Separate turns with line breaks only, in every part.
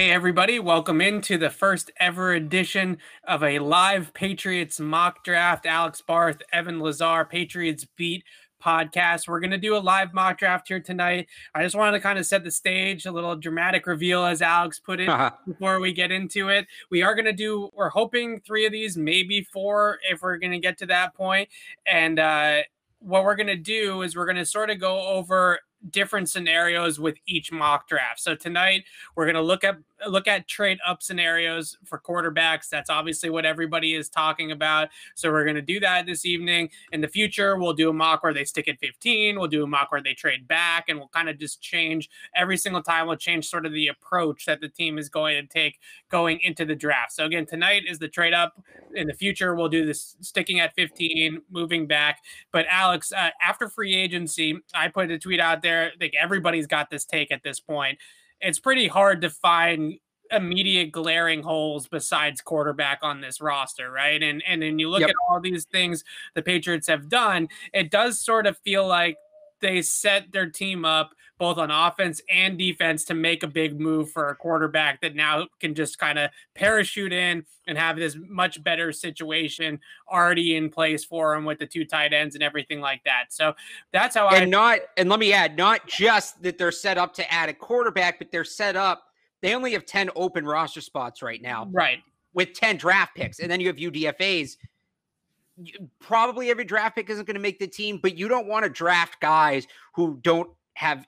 Hey everybody, welcome into the first ever edition of a live Patriots mock draft. Alex Barth, Evan Lazar, Patriots Beat podcast. We're going to do a live mock draft here tonight. I just wanted to kind of set the stage, a little dramatic reveal as Alex put it before we get into it. We're hoping 3 of these, maybe 4 if we're going to get to that point. And what we're going to do is we're going to sort of go over different scenarios with each mock draft. So tonight we're going to look at trade up scenarios for quarterbacks. That's obviously what everybody is talking about. So we're going to do that this evening. In the future, we'll do a mock where they stick at 15. We'll do a mock where they trade back, and we'll kind of just change every single time. We'll change sort of the approach that the team is going to take going into the draft. So again, tonight is the trade up. In the future, we'll do this sticking at 15, moving back. But Alex, after free agency, I put a tweet out there. I think everybody's got this take at this point. It's pretty hard to find immediate glaring holes besides quarterback on this roster, right? And then you look at all these things the Patriots have done, it does sort of feel like they set their team up both on offense and defense to make a big move for a quarterback that now can just kind of parachute in and have this much better situation already in place for him with the 2 tight ends and everything like that. So that's how
and let me add, not just that they're set up to add a quarterback, but they're set up. They only have 10 open roster spots right now.
Right.
With 10 draft picks. And then you have UDFAs. Probably every draft pick isn't going to make the team, but you don't want to draft guys who don't have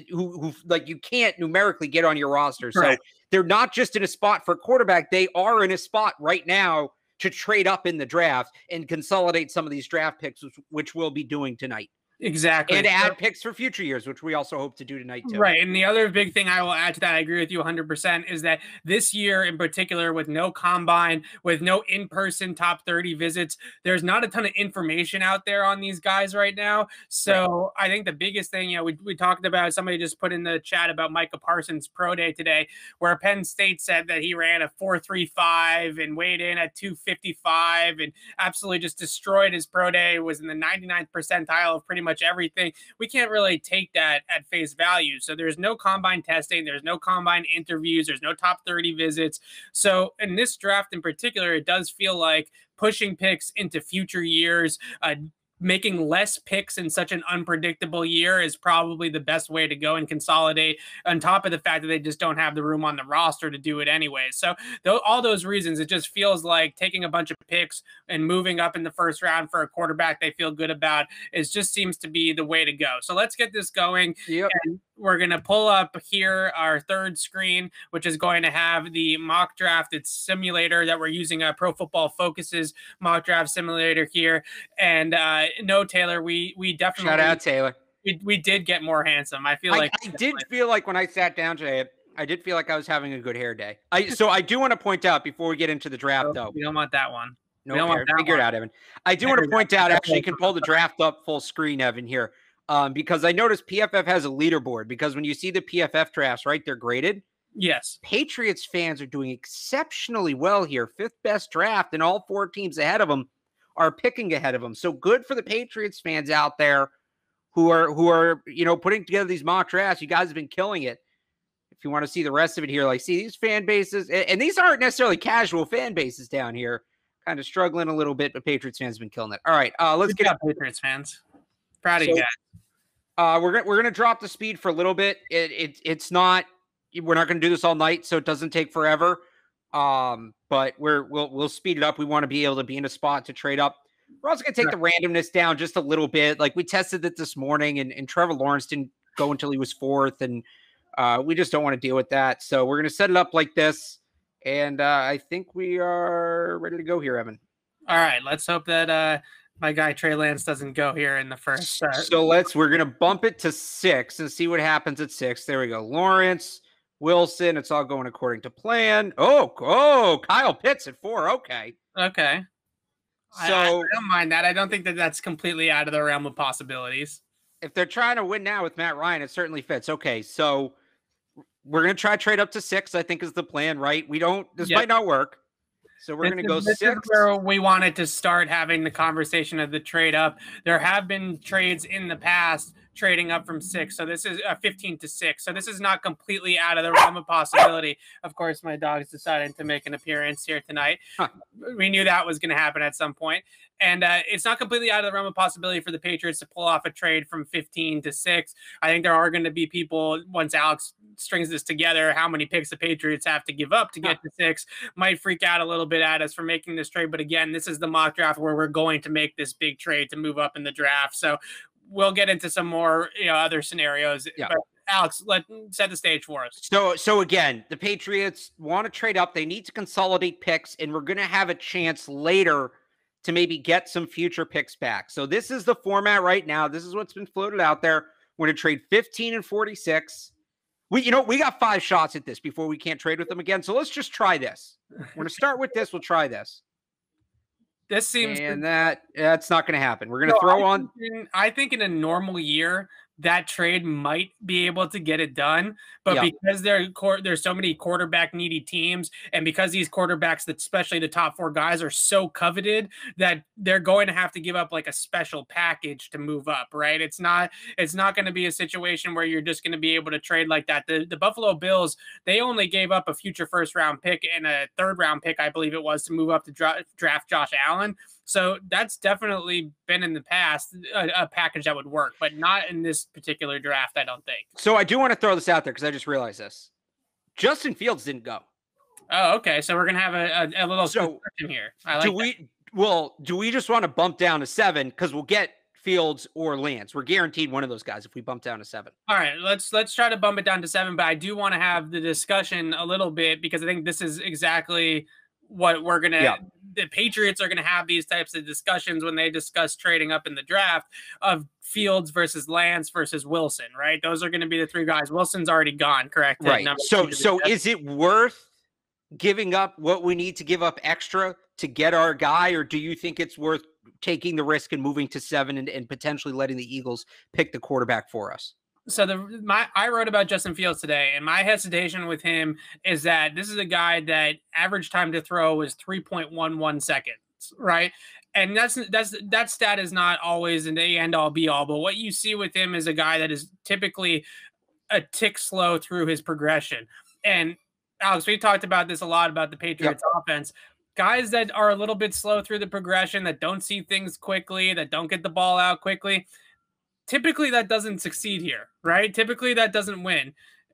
who like you can't numerically get on your roster. So they're not just in a spot for quarterback. They are in a spot right now to trade up in the draft and consolidate some of these draft picks, which we'll be doing tonight.
Exactly.
And add picks for future years, which we also hope to do tonight too.
Right. And the other big thing I will add to that, I agree with you 100%, is that this year in particular, with no combine, with no in-person top 30 visits, there's not a ton of information out there on these guys right now. So I think the biggest thing, we talked about, somebody just put in the chat about Micah Parsons' pro day today, where Penn State said that he ran a 4.35 and weighed in at 255 and absolutely just destroyed his pro day, was in the 99th percentile of pretty much everything. We can't really take that at face value. So there's no combine testing, there's no combine interviews, there's no top 30 visits. So in this draft in particular, it does feel like pushing picks into future years, making less picks in such an unpredictable year is probably the best way to go and consolidate, on top of the fact that they just don't have the room on the roster to do it anyway. So all those reasons, it just feels like taking a bunch of picks and moving up in the first round for a quarterback they feel good about just seems to be the way to go. So let's get this going. And we're going to pull up here our third screen, which is going to have the mock draft. It's simulator that we're using, a Pro Football Focus's mock draft simulator here. And no, Taylor, we definitely
shout out Taylor.
We did get more handsome. I feel like
I did feel like when I sat down today, I did feel like I was having a good hair day. So I do want to point out before we get into the draft, though.
We don't want that one.
No, figure it out, Evan. I do want to point out, actually, you can pull the draft up full screen, Evan, here. Because I noticed PFF has a leaderboard, because when you see the PFF drafts, right, they're graded.
Yes.
Patriots fans are doing exceptionally well here. 5th best draft, and all 4 teams ahead of them are picking ahead of them. So good for the Patriots fans out there who are putting together these mock drafts. You guys have been killing it. If you want to see the rest of it here, like, see these fan bases, and these aren't necessarily casual fan bases down here, kind of struggling a little bit, but Patriots fans have been killing it. All right, let's get
Patriots fans. Proud of you guys.
We're gonna drop the speed for a little bit. It's not, we're not gonna do this all night, so it doesn't take forever. But we'll speed it up. We want to be able to be in a spot to trade up. We're also gonna take the randomness down just a little bit. Like, we tested it this morning, and Trevor Lawrence didn't go until he was 4th, and we just don't want to deal with that. So we're gonna set it up like this, and I think we are ready to go here, Evan.
All right, let's hope that my guy Trey Lance doesn't go here in the first.
So we're going to bump it to 6 and see what happens at 6. There we go. Lawrence, Wilson. It's all going according to plan. Oh, Kyle Pitts at 4. Okay.
So I don't mind that. I don't think that that's completely out of the realm of possibilities.
If they're trying to win now with Matt Ryan, it certainly fits. Okay. So we're going to try trade up to 6, I think is the plan, right? This might not work. So we're going to go 6.
This is where we wanted to start having the conversation of the trade up. There have been trades in the past trading up from 6. So this is 15 to 6. So this is not completely out of the realm of possibility. Of course, my dog's deciding to make an appearance here tonight.
Huh.
We knew that was going to happen at some point. And it's not completely out of the realm of possibility for the Patriots to pull off a trade from 15 to 6. I think there are going to be people, once Alex strings this together, how many picks the Patriots have to give up to get to 6 might freak out a little bit at us for making this trade. But again, this is the mock draft where we're going to make this big trade to move up in the draft. So we'll get into some more, other scenarios.
Yeah.
But Alex, let's set the stage for us.
So again, the Patriots want to trade up. They need to consolidate picks, and we're going to have a chance later to maybe get some future picks back. So this is the format right now. This is what's been floated out there. We're going to trade 15 and 46. We got 5 shots at this before we can't trade with them again. So let's just try this. We're going to start with this. We'll try this.
This seems,
and that's not going to happen. We're going to throw on.
I think in a normal year, that trade might be able to get it done, but because there's so many quarterback needy teams, and because these quarterbacks, especially the top 4 guys, are so coveted that they're going to have to give up like a special package to move up, right? It's not going to be a situation where you're just going to be able to trade like that. The Buffalo Bills, they only gave up a future first-round pick and a third-round pick, I believe it was, to move up to draft Josh Allen. So that's definitely been in the past a package that would work, but not in this particular draft, I don't think.
So I do want to throw this out there because I just realized this. Justin Fields didn't go.
Oh, okay. So we're going to have a little description here.
Do we just want to bump down to 7 because we'll get Fields or Lance? We're guaranteed one of those guys if we bump down to 7.
All right, let's try to bump it down to 7, but I do want to have the discussion a little bit because I think this is exactly what we're going to the Patriots are going to have these types of discussions when they discuss trading up in the draft of Fields versus Lance versus Wilson, right? Those are going to be the 3 guys. Wilson's already gone, correct?
Right. So is it worth giving up what we need to give up extra to get our guy, or do you think it's worth taking the risk and moving to 7 and potentially letting the Eagles pick the quarterback for us?
So I wrote about Justin Fields today, and my hesitation with him is that this is a guy that average time to throw is 3.11 seconds, right? And that stat is not always an end all be all, but what you see with him is a guy that is typically a tick slow through his progression. And Alex, we talked about this a lot about the Patriots offense. Guys that are a little bit slow through the progression, that don't see things quickly, that don't get the ball out quickly, typically that doesn't succeed here, right? Typically that doesn't win.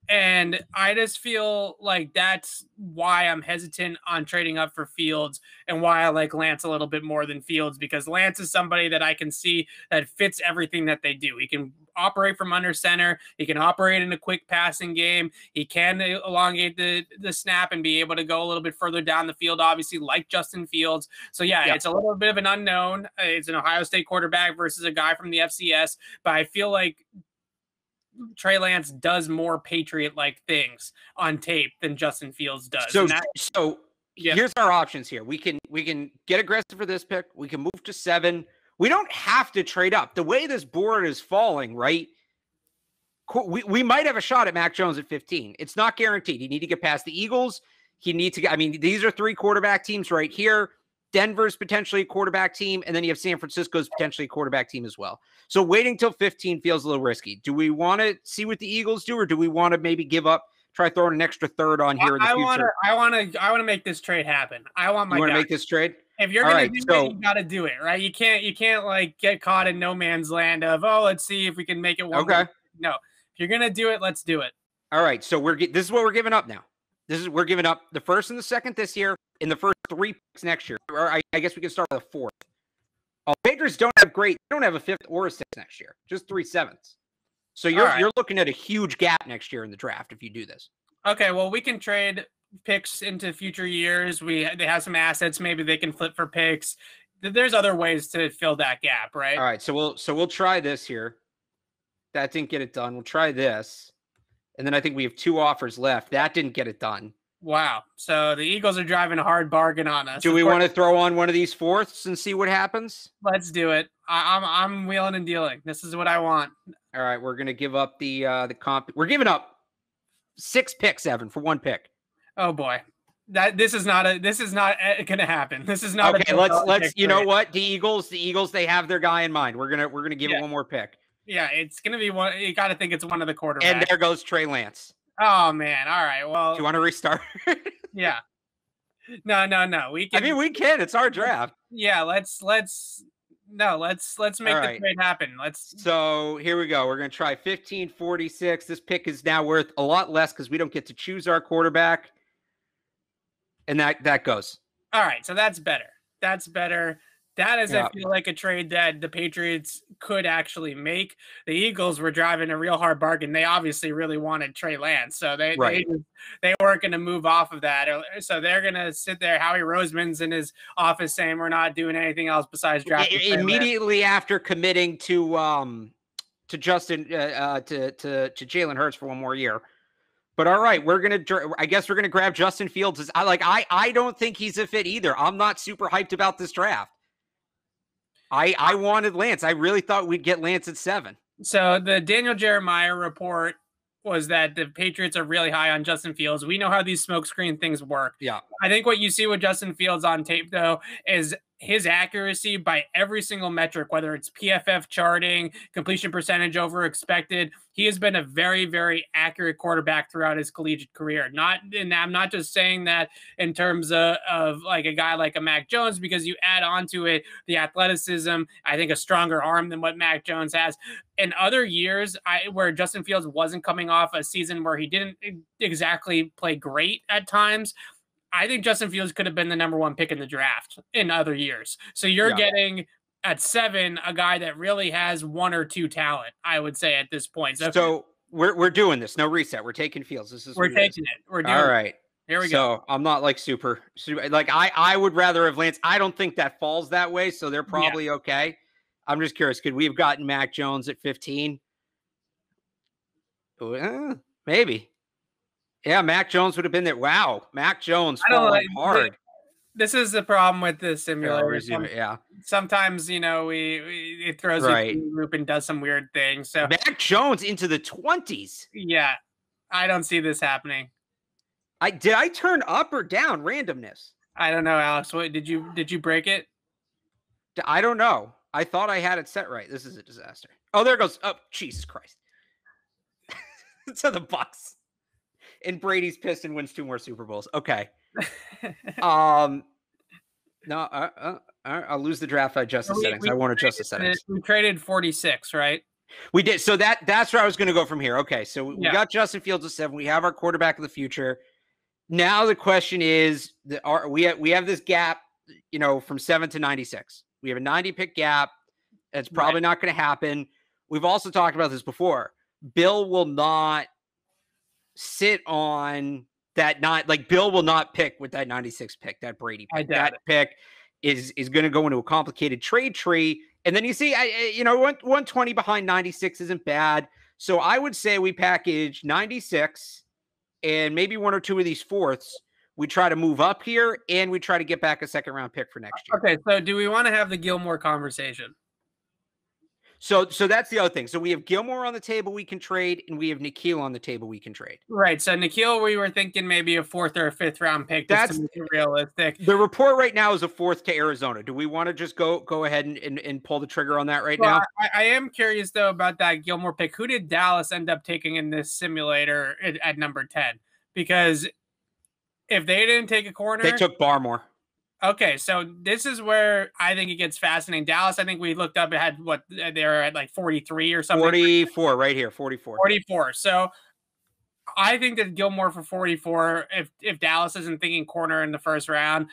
And I just feel like that's why I'm hesitant on trading up for Fields and why I like Lance a little bit more than Fields, because Lance is somebody that I can see that fits everything that they do. He can operate from under center. He can operate in a quick passing game. He can elongate the snap and be able to go a little bit further down the field, obviously, like Justin Fields. So, it's a little bit of an unknown. It's an Ohio State quarterback versus a guy from the FCS, but I feel like Trey Lance does more Patriot-like things on tape than Justin Fields does.
So here's our options here. We can get aggressive for this pick. We can move to 7. We don't have to trade up. The way this board is falling, right? We might have a shot at Mac Jones at 15. It's not guaranteed. You need to get past the Eagles. These are 3 quarterback teams right here. Denver's potentially a quarterback team, and then you have San Francisco's potentially a quarterback team as well. So waiting till 15 feels a little risky. Do we want to see what the Eagles do, or do we want to maybe give up, try throwing an extra 3rd on here in the future?
I want to make this trade happen. I want my guy.
You want to make this trade?
If you're going to do it, you got to do it, right? You can't like get caught in no man's land of, let's see if we can make it one.
Okay.
No, if you're going to do it, let's do it.
All right. So this is what we're giving up now. We're giving up the 1st and the 2nd this year, in the first 3 picks next year. Or I guess we can start with a 4th. Patriots don't have a 5th or a 6th next year, just 3 7ths. So you're looking at a huge gap next year in the draft if you do this.
Okay, well, we can trade picks into future years. They have some assets, maybe they can flip for picks. There's other ways to fill that gap, right?
All right, so we'll try this here. That didn't get it done. We'll try this. And then I think we have 2 offers left. That didn't get it done.
Wow. So the Eagles are driving a hard bargain on us.
Do we want to throw on one of these 4ths and see what happens?
Let's do it. I'm wheeling and dealing. This is what I want.
All right, we're gonna give up the comp. We're giving up 6 picks, Evan, for 1 pick.
Oh boy, this is not gonna happen. This is not
okay. Let's. You know what? The Eagles. They have their guy in mind. We're gonna give it one more pick.
Yeah, it's gonna be one. You got to think it's one of the quarterbacks.
And there goes Trey Lance.
Oh man! All right. Well,
do you want to restart?
Yeah. No. We can.
I mean, we can. It's our draft.
Yeah. Let's make the trade happen.
So here we go. We're gonna try 1546. This pick is now worth a lot less because we don't get to choose our quarterback, and that goes.
All right. So that's better. That is, I feel like, a trade that the Patriots could actually make. The Eagles were driving a real hard bargain. They obviously really wanted Trey Lance, so they weren't going to move off of that. So they're going to sit there. Howie Roseman's in his office saying we're not doing anything else besides drafting
immediately after committing to Justin to Jalen Hurts for one more year. But all right, I guess we're gonna grab Justin Fields. I don't think he's a fit either. I'm not super hyped about this draft. I wanted Lance. I really thought we'd get Lance at 7.
So the Daniel Jeremiah report was that the Patriots are really high on Justin Fields. We know how these smokescreen things work.
Yeah.
I think what you see with Justin Fields on tape, though, is his accuracy by every single metric, whether it's PFF charting, completion percentage over expected. He has been a very, very accurate quarterback throughout his collegiate career. And I'm not just saying that in terms of like a guy like a Mac Jones, because you add on to it the athleticism, I think a stronger arm than what Mac Jones has. In other years, where Justin Fields wasn't coming off a season where he didn't exactly play great at times, I think Justin Fields could have been the number 1 pick in the draft in other years. So you're getting at 7 a guy that really has 1 or 2 talent, I would say, at this point.
So we're doing this. No reset. We're taking Fields.
We're taking it. We're doing
all right.
Here we go.
So I'm not like super like I would rather have Lance. I don't think that falls that way, so they're probably okay. I'm just curious. Could we have gotten Mac Jones at 15? Maybe. Yeah, Mac Jones would have been there. Wow, Mac Jones falling hard.
This is the problem with the simulator.
Yeah.
Sometimes, it throws you to the group and does some weird things. So
Mac Jones into the 20s.
Yeah, I don't see this happening.
Did I turn up or down randomness?
I don't know, Alex. What did you break it?
I don't know. I thought I had it set right. This is a disaster. Oh, there it goes. Oh, Jesus Christ. To the Bucks. And Brady's pissed and wins 2 more Super Bowls. Okay. No, I'll lose the draft. I adjust the settings. I won't adjust the settings.
We traded 46, right?
We did. So that's where I was going to go from here. Okay. So we got Justin Fields at 7. We have our quarterback of the future. Now the question is, we have this gap, from 7 to 96. We have a 90 pick gap. It's probably not going to happen. We've also talked about this before. Bill will not sit on that Bill will not pick with that 96 pick, that Brady pick. That pick is going to go into a complicated trade tree. And then you see, 120 behind 96 isn't bad. So I would say we package 96 and maybe 1 or 2 of these fourths. We try to move up here and we try to get back a 2nd round pick for next year.
Okay. So do we want to have the Gilmore conversation?
So that's the other thing. So we have Gilmore on the table we can trade, and we have N'Keal on the table we can trade.
Right. So N'Keal, we were thinking maybe a 4th or a 5th round pick. That's realistic.
The report right now is a 4th to Arizona. Do we want to just go ahead and pull the trigger on that now?
I am curious, though, about that Gilmore pick. Who did Dallas end up taking in this simulator at number 10? Because if they didn't take a corner,
they took Barmore.
Okay, so this is where I think it gets fascinating. Dallas, I think we looked up, it had what they were at, like 43 or something.
44 right here, 44.
44. So I think that Gilmore for 44, if Dallas isn't thinking corner in the 1st round,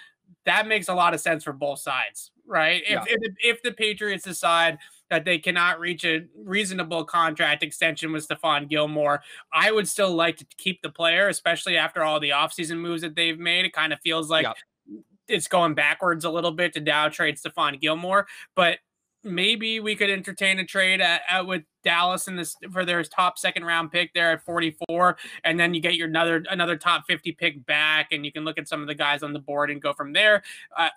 that makes a lot of sense for both sides, right? If the Patriots decide that they cannot reach a reasonable contract extension with Stephon Gilmore, I would still like to keep the player, especially after all the offseason moves that they've made. It kind of feels like it's going backwards a little bit to now trade Stephon Gilmore, but maybe we could entertain a trade with Dallas for their top 2nd round pick there at 44. And then you get your another top 50 pick back, and you can look at some of the guys on the board and go from there.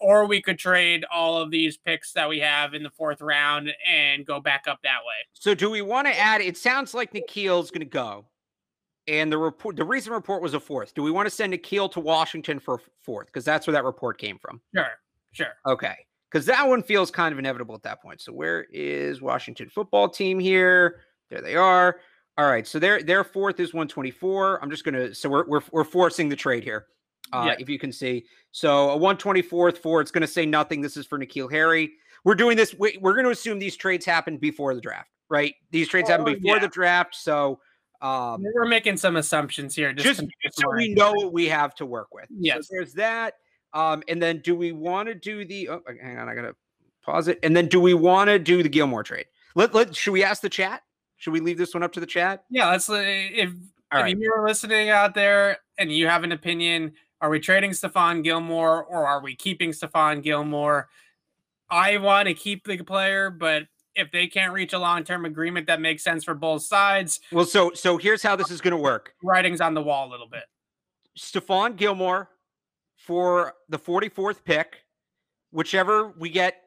Or we could trade all of these picks that we have in the 4th round and go back up that way.
So do we want to add, it sounds like N'Keal's going to go. And the recent report was a 4th. Do we want to send N'Keal to Washington for a 4th? Because that's where that report came from.
Sure.
Okay. because that one feels kind of inevitable at that point. So where is Washington football team here? There they are. All right, so their fourth is 124. I'm just gonna we're forcing the trade here. If you can see, so a 124th for it's gonna say nothing. This is for N'Keal Harry. We're doing this. We're going to assume these trades happened before the draft, right? These trades happened before the draft, so
we're making some assumptions here,
just so we know what we have to work with.
Yes,
so there's that. And then do we want to do the? Oh, hang on, I gotta pause it. And then do we want to do the Gilmore trade? Should we ask the chat? Should we leave this one up to the chat?
Yeah, let's. If you're listening out there and you have an opinion, are we trading Stephon Gilmore or are we keeping Stephon Gilmore? I want to keep the player, but if they can't reach a long-term agreement that makes sense for both sides.
Well, so here's how this is going to work.
Writing's on the wall a little bit.
Stephon Gilmore for the 44th pick, whichever we get.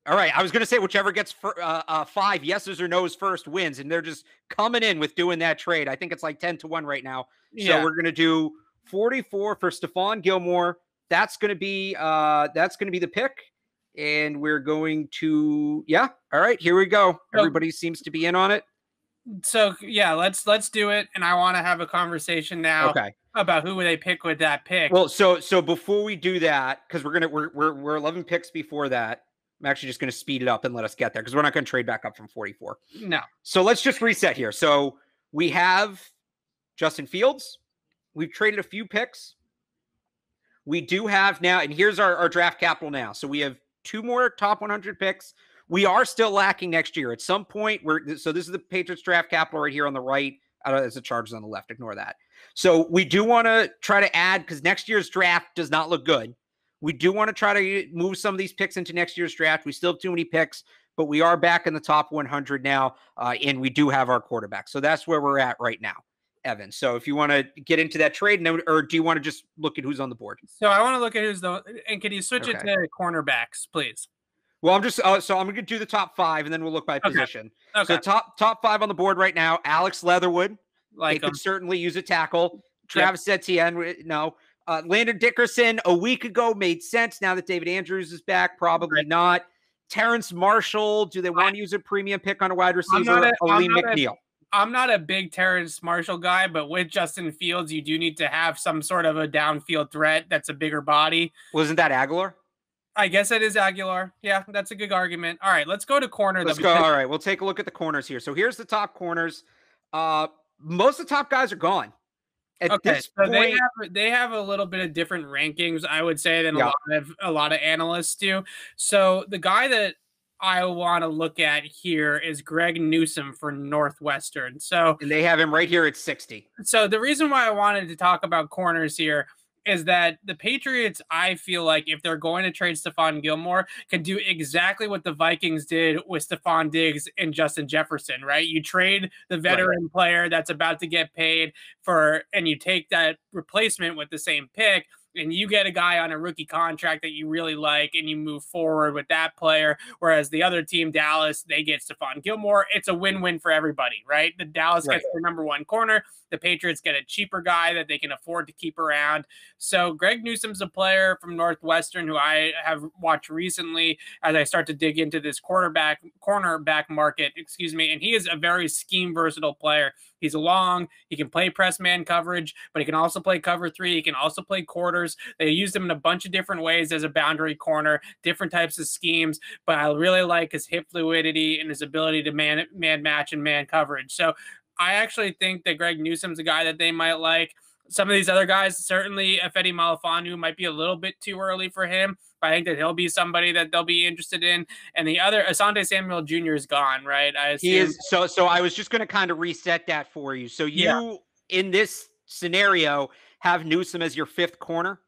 All right, I was going to say whichever gets 5 yeses or nos first wins, and they're just coming in with doing that trade. I think it's like 10-1 right now. So we're going to do 44 for Stephon Gilmore. That's going to be the pick. And we're going to, all right, here we go. Everybody seems to be in on it.
So let's do it. And I want to have a conversation now about who they pick with that pick.
Well, so before we do that, because we're 11 picks before that, I'm actually just going to speed it up and let us get there because we're not going to trade back up from 44.
No.
So let's just reset here. So we have Justin Fields. We've traded a few picks. We do have now, and here's our draft capital now. So we have 2 more top 100 picks. We are still lacking next year. At some point, so this is the Patriots draft capital right here on the right. There's the Chargers on the left. Ignore that. So we do want to try to add, because next year's draft does not look good. We do want to try to move some of these picks into next year's draft. We still have too many picks, but we are back in the top 100 now, and we do have our quarterback. So that's where we're at right now, Evan. So if you want to get into that trade, or do you want to just look at who's on the board?
So I want to look at and can you switch it to cornerbacks, please?
Well, I'm just, so I'm going to do the top 5 and then we'll look by position. Okay. So top 5 on the board right now, Alex Leatherwood. They could certainly use a tackle. Travis Etienne, no. Landon Dickerson a week ago made sense. Now that David Andrews is back, probably not. Terrence Marshall, do they want to use a premium pick on a wide receiver? Aleem McNeil.
I'm not a big Terrence Marshall guy, but with Justin Fields, you do need to have some sort of a downfield threat that's a bigger body.
Wasn't that Aguilar?
I guess it is Aguilar. Yeah, that's a good argument. All right, let's go to corner.
Let's go. All right, we'll take a look at the corners here. So here's the top corners. Most of the top guys are gone. At this point,
they have a little bit of different rankings, I would say, than a lot of analysts do. So the guy that I want to look at here is Greg Newsome for Northwestern.
And they have him right here at 60.
So the reason why I wanted to talk about corners here is that the Patriots, I feel like if they're going to trade Stephon Gilmore, can do exactly what the Vikings did with Stephon Diggs and Justin Jefferson, right? You trade the veteran player that's about to get paid and you take that replacement with the same pick, and you get a guy on a rookie contract that you really like, and you move forward with that player. Whereas the other team, Dallas, they get Stephon Gilmore. It's a win-win for everybody, right? The Dallas gets their number 1 corner. The Patriots get a cheaper guy that they can afford to keep around. So Greg Newsome's a player from Northwestern who I have watched recently as I start to dig into this cornerback market, and he is a very scheme versatile player. He's long. He can play press man coverage, but he can also play cover 3. He can also play quarters. They used him in a bunch of different ways as a boundary corner, different types of schemes, but I really like his hip fluidity and his ability to man match and man coverage. So I actually think that Greg Newsome's a guy that they might like. Some of these other guys, certainly Fedi Malafanu might be a little bit too early for him, but I think that he'll be somebody that they'll be interested in. And the other, Asante Samuel Jr. is gone, right?
He is. So I was just going to kind of reset that for you. So you, in this scenario, have Newsome as your 5th corner?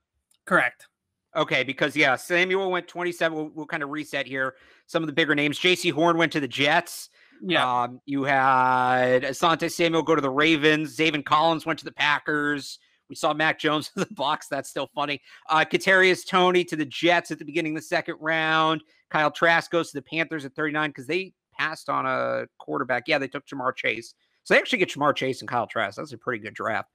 Correct.
Okay, because, Samuel went 27. We'll kind of reset here. Some of the bigger names. J.C. Horn went to the Jets.
Yeah.
You had Asante Samuel go to the Ravens. Zaven Collins went to the Packers. We saw Mac Jones in the box. That's still funny. Kadarius Toney to the Jets at the beginning of the 2nd round. Kyle Trask goes to the Panthers at 39 because they passed on a quarterback. Yeah, they took Jamar Chase. So they actually get Jamar Chase and Kyle Trask. That's a pretty good draft.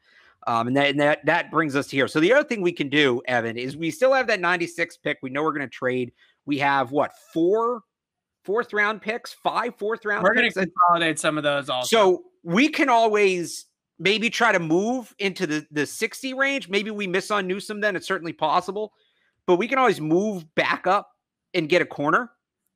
And that brings us to here. So the other thing we can do, Evan, is we still have that 96 pick. We know we're going to trade. We have what, 4 fourth-round picks, 5 fourth-round picks?
We're going to consolidate some of those also.
So we can always maybe try to move into the 60 range. Maybe we miss on Newsome then. It's certainly possible. But we can always move back up and get a corner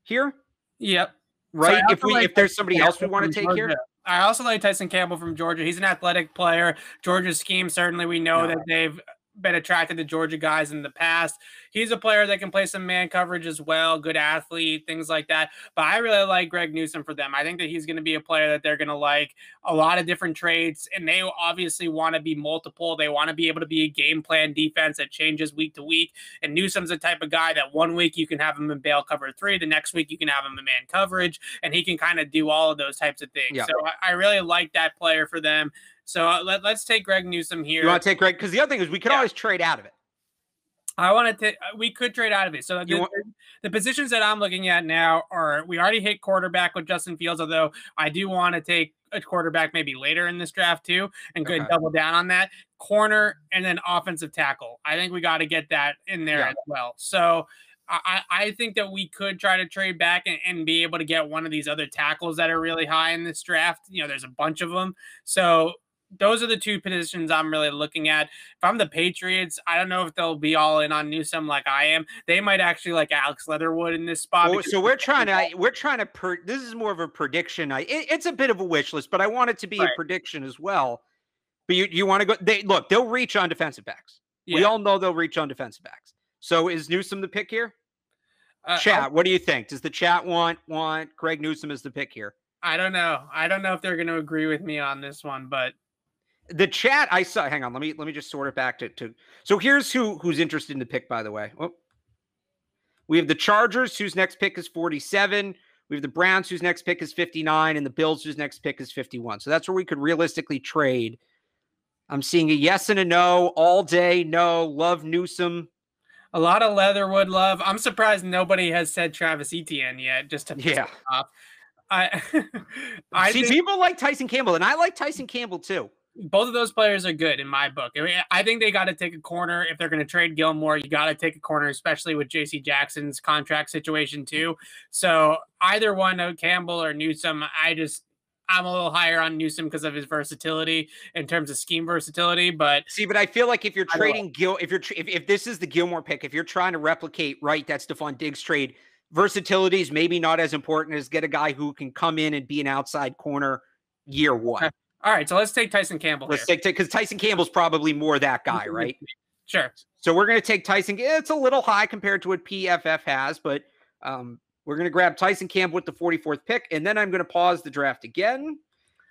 here.
Yep.
Right? So if there's somebody else we want to take here.
I also like Tyson Campbell from Georgia. He's an athletic player. Georgia's scheme, certainly we know that they've been attracted to Georgia guys in the past. He's a player that can play some man coverage as well, good athlete, things like that. But I really like Greg Newsome for them. I think that he's going to be a player that they're going to like, a lot of different traits, and they obviously want to be multiple. They want to be able to be a game plan defense that changes week to week. And Newsome's the type of guy that one week you can have him in bail cover 3, the next week you can have him in man coverage, and he can kind of do all of those types of things. Yeah. So I really like that player for them. So let's take Greg Newsome here.
You want to take Greg? Because the other thing is we could always trade out of it.
We could trade out of it. So the positions that I'm looking at now are, we already hit quarterback with Justin Fields, although I do want to take a quarterback maybe later in this draft too, and go and double down on that. Corner and then offensive tackle. I think we got to get that in there as well. So I think that we could try to trade back and be able to get one of these other tackles that are really high in this draft. You know, there's a bunch of them. So those are the 2 positions I'm really looking at. If I'm the Patriots, I don't know if they'll be all in on Newsome like I am. They might actually like Alex Leatherwood in this spot.
Well, so we're trying to, this is more of a prediction. It's a bit of a wish list, but I want it to be a prediction as well. But you want to go, they'll reach on defensive backs. Yeah. We all know they'll reach on defensive backs. So is Newsome the pick here? Chat, what do you think? Does the chat want Greg Newsome as the pick here?
I don't know. I don't know if they're going to agree with me on this one, but
the chat I saw. Hang on, let me just sort it back to. So here's who's interested in the pick. By the way, we have the Chargers, whose next pick is 47. We have the Browns, whose next pick is 59, and the Bills, whose next pick is 51. So that's where we could realistically trade. I'm seeing a yes and a no all day. No, love Newsome.
A lot of Leatherwood love. I'm surprised nobody has said Travis Etienne yet. Just to piss me off. I
see people like Tyson Campbell, and I like Tyson Campbell too.
Both of those players are good in my book. I mean, I think they got to take a corner. If they're going to trade Gilmore, you got to take a corner, especially with J.C. Jackson's contract situation too. So either one, Campbell or Newsome, I'm a little higher on Newsome because of his versatility in terms of scheme versatility. But
I feel like if you're trading if this is the Gilmore pick, if you're trying to replicate, that's Stephon Diggs trade, versatility is maybe not as important as get a guy who can come in and be an outside corner year one.
Okay. All right, so let's take Tyson Campbell.
Let's take because Tyson Campbell's probably more that guy, right?
Sure.
So we're going to take Tyson. It's a little high compared to what PFF has, but we're going to grab Tyson Campbell with the 44th pick, and then I'm going to pause the draft again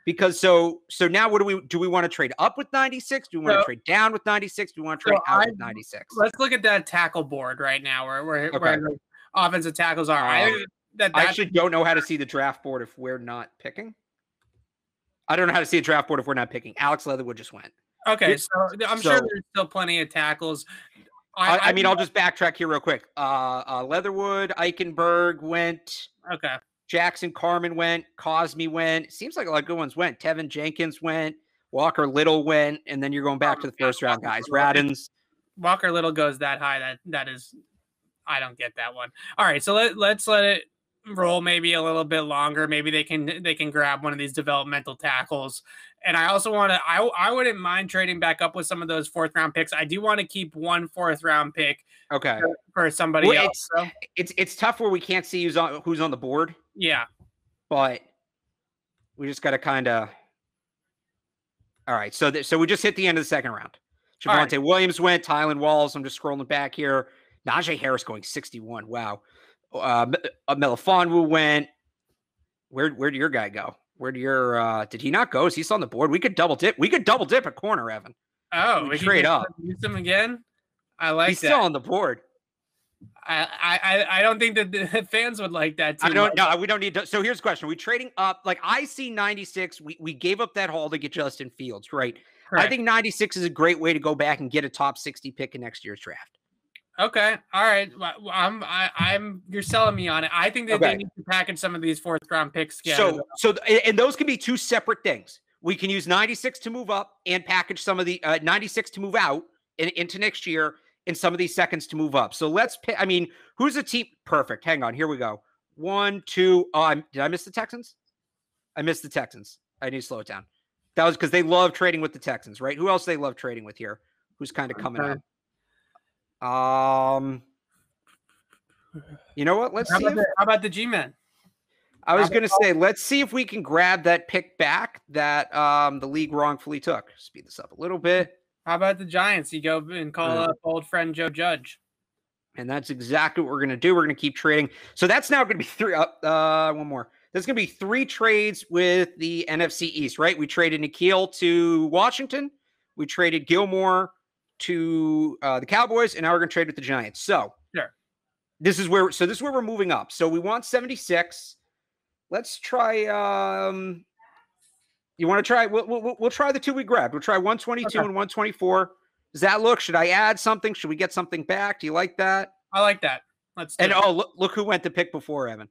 because so now what do we want to trade up with 96? Do we want to trade down with 96? Do we want to trade out with 96?
Let's look at that tackle board right now where the offensive tackles are.
I actually don't know how to see the draft board if we're not picking. I don't know how to see a draft board if we're not picking. Alex Leatherwood just went.
Okay, so I'm sure there's still plenty of tackles.
I mean, I'll just backtrack here real quick. Leatherwood, Eichenberg went.
Okay.
Jackson Carman went. Cosme went. Seems like a lot of good ones went. Tevin Jenkins went. Walker Little went. And then you're going back to the first round guys. Radins.
Walker Little goes that high. That is, I don't get that one. All right, so let's let it roll maybe a little bit longer. Maybe they can grab one of these developmental tackles. And I also want to, I wouldn't mind trading back up with some of those 4th round picks. I do want to keep 1 4th round pick for somebody else.
It's tough where we can't see who's on the board.
Yeah.
But we just got to kind of, all right. So we just hit the end of the 2nd round. Javonte Williams went, Tylan Walls. I'm just scrolling back here. Najee Harris going 61. Wow. Melifonwu went. Where'd your guy go? Where'd your did he not go? Is he still on the board? We could double dip. We could double dip a corner, Evan.
Oh,
we trade up.
Use him again. I like
He's
that.
Still on the board.
I don't think that the fans would like that too.
We don't need to. So here's the question. Are we trading up? Like I see 96. We gave up that haul to get Justin Fields, right? Correct. I think 96 is a great way to go back and get a top 60 pick in next year's draft.
Okay. All right. You're selling me on it. I think that they need to package some of these 4th round picks together.
And those can be 2 separate things. We can use 96 to move up and package some of the 96 to move out into next year in some of these seconds to move up. So let's pick. I mean, who's a team? Perfect. Hang on. Here we go. 1, 2. Oh, did I miss the Texans? I missed the Texans. I need to slow it down. That was because they love trading with the Texans, right? Who else they love trading with here? Who's kind of coming up? You know what? Let's see.
How about the G-Men?
I was going to say, let's see if we can grab that pick back that the league wrongfully took. Speed this up a little bit.
How about the Giants? You go and call up old friend Joe Judge.
And that's exactly what we're going to do. We're going to keep trading. So that's now going to be 3. One more. There's going to be 3 trades with the NFC East, right? We traded N'Keal to Washington. We traded Gilmore to the Cowboys. And now we're going to trade with the Giants. So
sure.
This is where we're moving up. So we want 76. Let's try. You want to try? We'll try the 2 we grabbed. We'll try 122 and 124. Does that look? Should I add something? Should we get something back? Do you like that?
I like that. Let's.
Look who went to pick before Evan.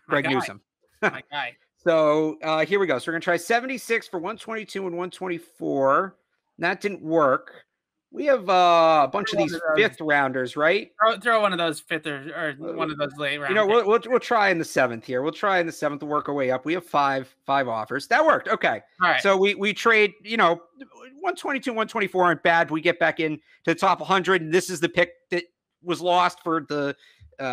Greg Newsome.
My guy.
So here we go. So we're gonna try 76 for 122 and 124. That didn't work. We have a bunch of these 5th rounders, right?
Throw one of those 5th or one of those late round.
You know, we'll try in the 7th here. We'll try in the 7th to work our way up. We have five offers. That worked. Okay.
All right.
So we trade, 122, 124 aren't bad. We get back in to the top 100. And this is the pick that was lost for the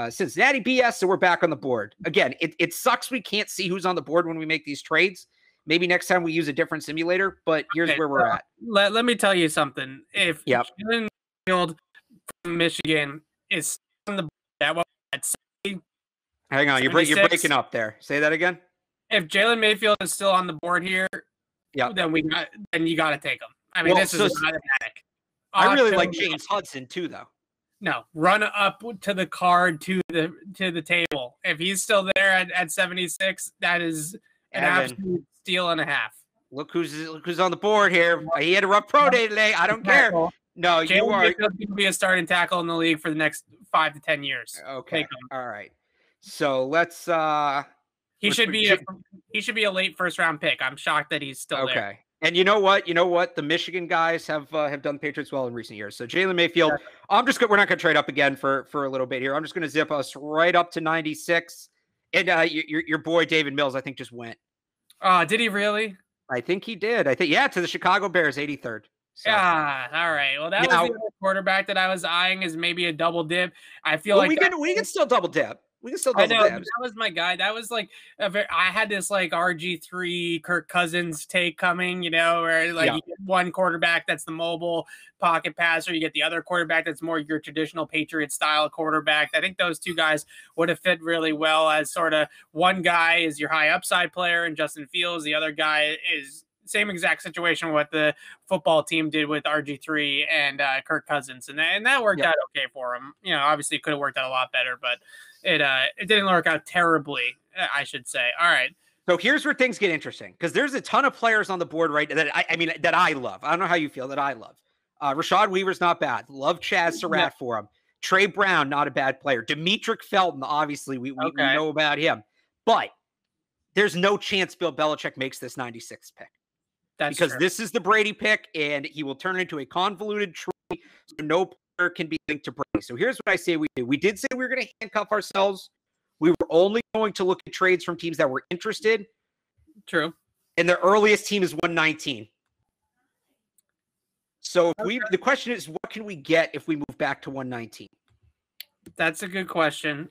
Cincinnati BS. So we're back on the board. Again, it sucks we can't see who's on the board when we make these trades. Maybe next time we use a different simulator, but here's where we're at.
Let me tell you something. If Jalen Mayfield from Michigan is on the board at
hang on, you're breaking up there. Say that again.
If Jalen Mayfield is still on the board here, then you got to take him. I mean, this is automatic.
I really like James Hudson too, though.
No, run up to the card to the table. If he's still there at 76, that is an absolute steal and a half.
Look who's on the board here. He had a rough pro day today. I don't care. No, you are
going to be a starting tackle in the league for the next 5 to 10 years.
Okay. All right. So let's
he should be a late 1st round pick. I'm shocked that he's still there.
Okay. And you know what? The Michigan guys have done the Patriots well in recent years. So Jalen Mayfield, we're not going to trade up again for a little bit here. I'm just going to zip us right up to 96. And your boy David Mills, I think, just went.
Did he really?
I think he did. To the Chicago Bears, 83rd. So.
Yeah. All right. Well, that was the other quarterback that I was eyeing as maybe a double dip. I feel like
we can still double dip. We can still double dip.
That was my guy. That was like I had this like RG3 Kirk Cousins take coming, where you get one quarterback that's the mobile pocket passer, you get the other quarterback that's more your traditional Patriot style quarterback. I think those 2 guys would have fit really well as sort of one guy is your high upside player and Justin Fields. The other guy is same exact situation what the football team did with RG3 and Kirk Cousins. And that worked out okay for him. Obviously it could have worked out a lot better, but it didn't work out terribly, I should say. All right.
So here's where things get interesting because there's a ton of players on the board, right? That that I love. I don't know how you feel that I love. Rashad Weaver's not bad. Love Chaz Surratt for him. Trey Brown, not a bad player. Demetric Felton, obviously we know about him. But there's no chance Bill Belichick makes this 96th pick.
That's
because
true.
This is the Brady pick, and he will turn into a convoluted tree, so no player can be linked to Brady. So here's what I say we do. We did say we were going to handcuff ourselves. We were only going to look at trades from teams that were interested.
True.
And the earliest team is 119. So the question is, what can we get if we move back to 119?
That's a good question.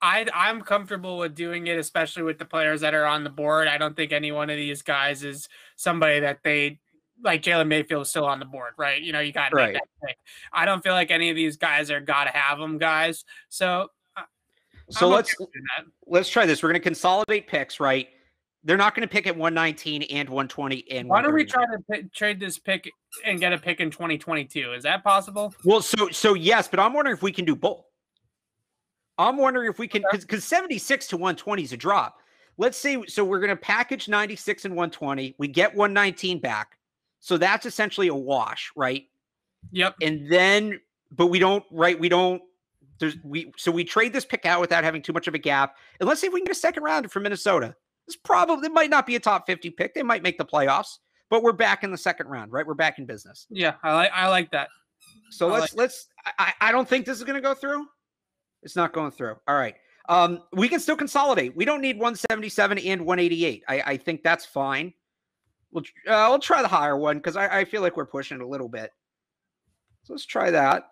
I'm comfortable with doing it, especially with the players that are on the board. I don't think any one of these guys is somebody that they like. Jalen Mayfield is still on the board, right? You got to make that pick. I don't feel like any of these guys are got to have them guys. So
let's try this. We're going to consolidate picks, right? They're not going to pick at 119 and 120 and.
Why don't we try to trade this pick and get a pick in 2022? Is that possible?
Well, so yes, but I'm wondering if we can do both. I'm wondering if we can, because 76 to 120 is a drop. Let's say, so we're going to package 96 and 120. We get 119 back. So that's essentially a wash, right?
Yep.
And then, but we don't, right? So we trade this pick out without having too much of a gap. And let's see if we can get a second rounder from Minnesota. It might not be a top 50 pick. They might make the playoffs, but we're back in the second round, right? We're back in business.
Yeah, I like that.
So I don't think this is going to go through. It's not going through. All right. We can still consolidate. We don't need 177 and 188. I think that's fine. We'll try the higher one because I feel like we're pushing it a little bit. So let's try that.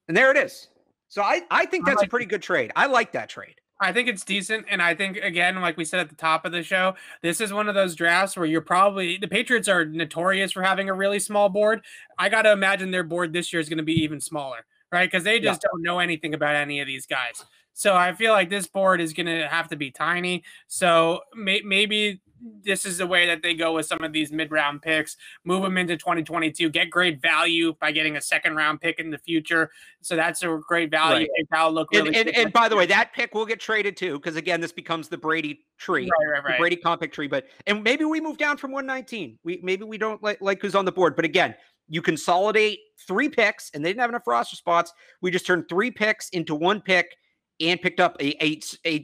And there it is. So I think that's a pretty good trade. I like that trade.
I think it's decent. And I think, again, like we said at the top of the show, this is one of those drafts where the Patriots are notorious for having a really small board. I got to imagine their board this year is going to be even smaller, right? Because they just don't know anything about any of these guys. So I feel like this board is going to have to be tiny. So maybe this is the way that they go with some of these mid-round picks, move them into 2022, get great value by getting a second-round pick in the future. So that's a great value.
Right.
That'll look really
and by the way, that pick will get traded too, because again, this becomes the Brady tree,
right.
The Brady comp pick tree. And maybe we move down from 119. Maybe we don't like who's on the board. But again, you consolidate 3 picks, and they didn't have enough roster spots. We just turned 3 picks into 1 pick and picked up a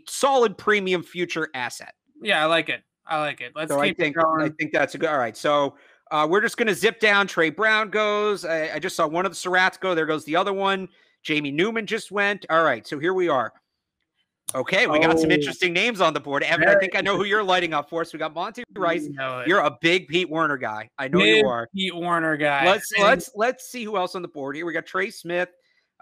solid premium future asset.
Yeah, I like it. Let's keep going.
I think that's a good. All right. So we're just going to zip down. Trey Brown goes. I just saw one of the Surratts go. There goes the other one. Jamie Newman just went. All right. So here we are. Okay. We got some interesting names on the board. Evan, I think I know who you're lighting up for. So we got Monty Rice. You're a big Pete Werner guy. I know you are.
Pete Werner guy.
Let's see who else on the board here. We got Trey Smith.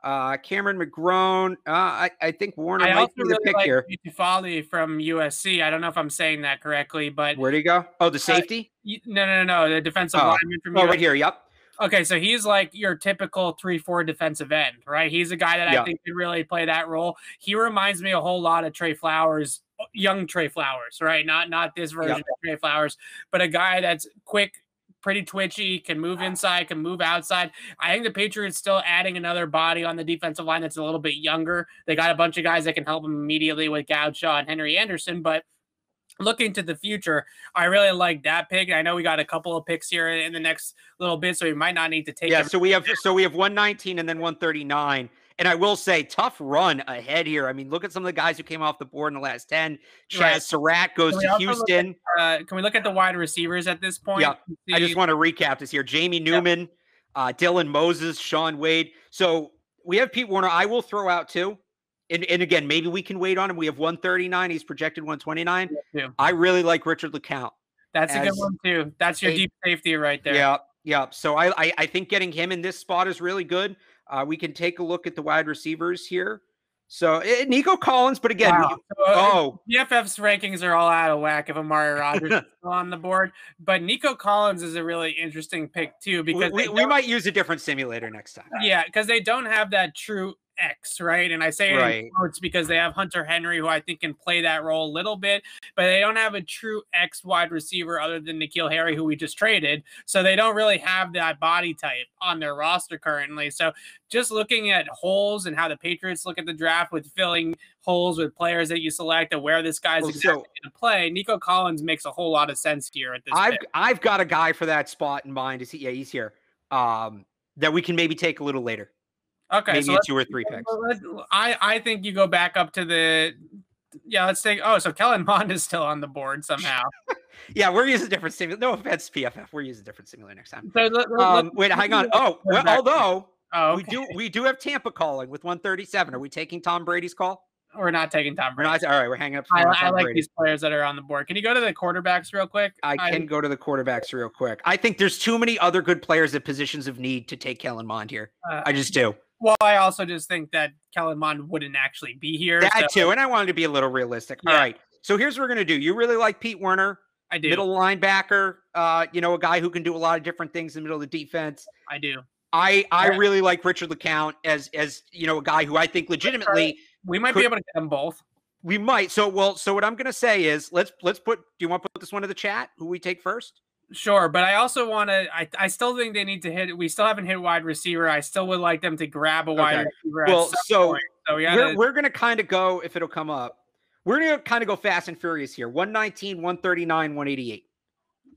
Cameron McGrone. I think Warner might be the pick here.
Tufali from USC. I don't know if I'm saying that correctly, but
where'd he go? Oh, the safety?
No. The defensive lineman from USC.
Right here. Yep.
Okay, so he's like your typical 3-4 defensive end, right? He's a guy that I think could really play that role. He reminds me a whole lot of Trey Flowers, young Trey Flowers, right? Not this version of Trey Flowers, but a guy that's quick, pretty twitchy, can move inside, can move outside. I think the Patriots still adding another body on the defensive line that's a little bit younger. They got a bunch of guys that can help them immediately with Gaucho and Henry Anderson, but looking to the future, I really like that pick. I know we got a couple of picks here in the next little bit, so we might not need to take.
Yeah, so we have 119 and then 139. And I will say, tough run ahead here. I mean, look at some of the guys who came off the board in the last 10. Chaz Surratt goes to Houston.
Can we look at the wide receivers at this point?
Yeah, I just want to recap this here. Jamie Newman, Dylan Moses, Sean Wade. So we have Pete Werner. I will throw out too. And again, maybe we can wait on him. We have 139. He's projected 129. Yeah. I really like Richard LeCount.
That's a good one too. That's your deep safety right there.
Yeah. So I think getting him in this spot is really good. We can take a look at the wide receivers here. So Nico Collins, but again,
PFF's rankings are all out of whack if Amari Rodgers is still on the board. But Nico Collins is a really interesting pick too, because
we might use a different simulator next time.
Yeah, because they don't have that true X, right? And I say it in quotes because they have Hunter Henry, who I think can play that role a little bit, but they don't have a true X wide receiver other than N'Keal Harry, who we just traded. So they don't really have that body type on their roster currently. So just looking at holes and how the Patriots look at the draft with filling holes with players that you select and where this guy's exactly going to play, Nico Collins makes a whole lot of sense here at this pick.
I've got a guy for that spot in mind. he's here. That we can maybe take a little later.
Okay,
maybe
so
2 or 3 picks.
I think you go back up to the let's take so Kellen Mond is still on the board somehow.
Yeah, we're using a different simulator. No offense, PFF. We're using a different simulator next time.
So
wait, hang on. We do have Tampa calling with 137. Are we taking Tom Brady's call?
We're not taking Tom Brady.
All right, we're hanging up.
I like these players that are on the board. Can you go to the quarterbacks real quick?
I can go to the quarterbacks real quick. I think there's too many other good players at positions of need to take Kellen Mond here. I just do.
Well, I also just think that Kellen Mond wouldn't actually be here.
That too, and I wanted to be a little realistic. Yeah. All right, so here's what we're going to do. You really like Pete Werner.
I do.
Middle linebacker, a guy who can do a lot of different things in the middle of the defense.
I do.
I really like Richard LeCount as a guy who I think legitimately
we might be able to get them both.
We might. So what I'm going to say is let's put. Do you want to put this one in the chat? Who we take first?
Sure, but I also want to. I still think they need to hit. We still haven't hit wide receiver. I still would like them to grab a wide receiver.
Well, so we're going to kind of go, if it'll come up. We're going to kind of go fast and furious here. 119, 139, 188.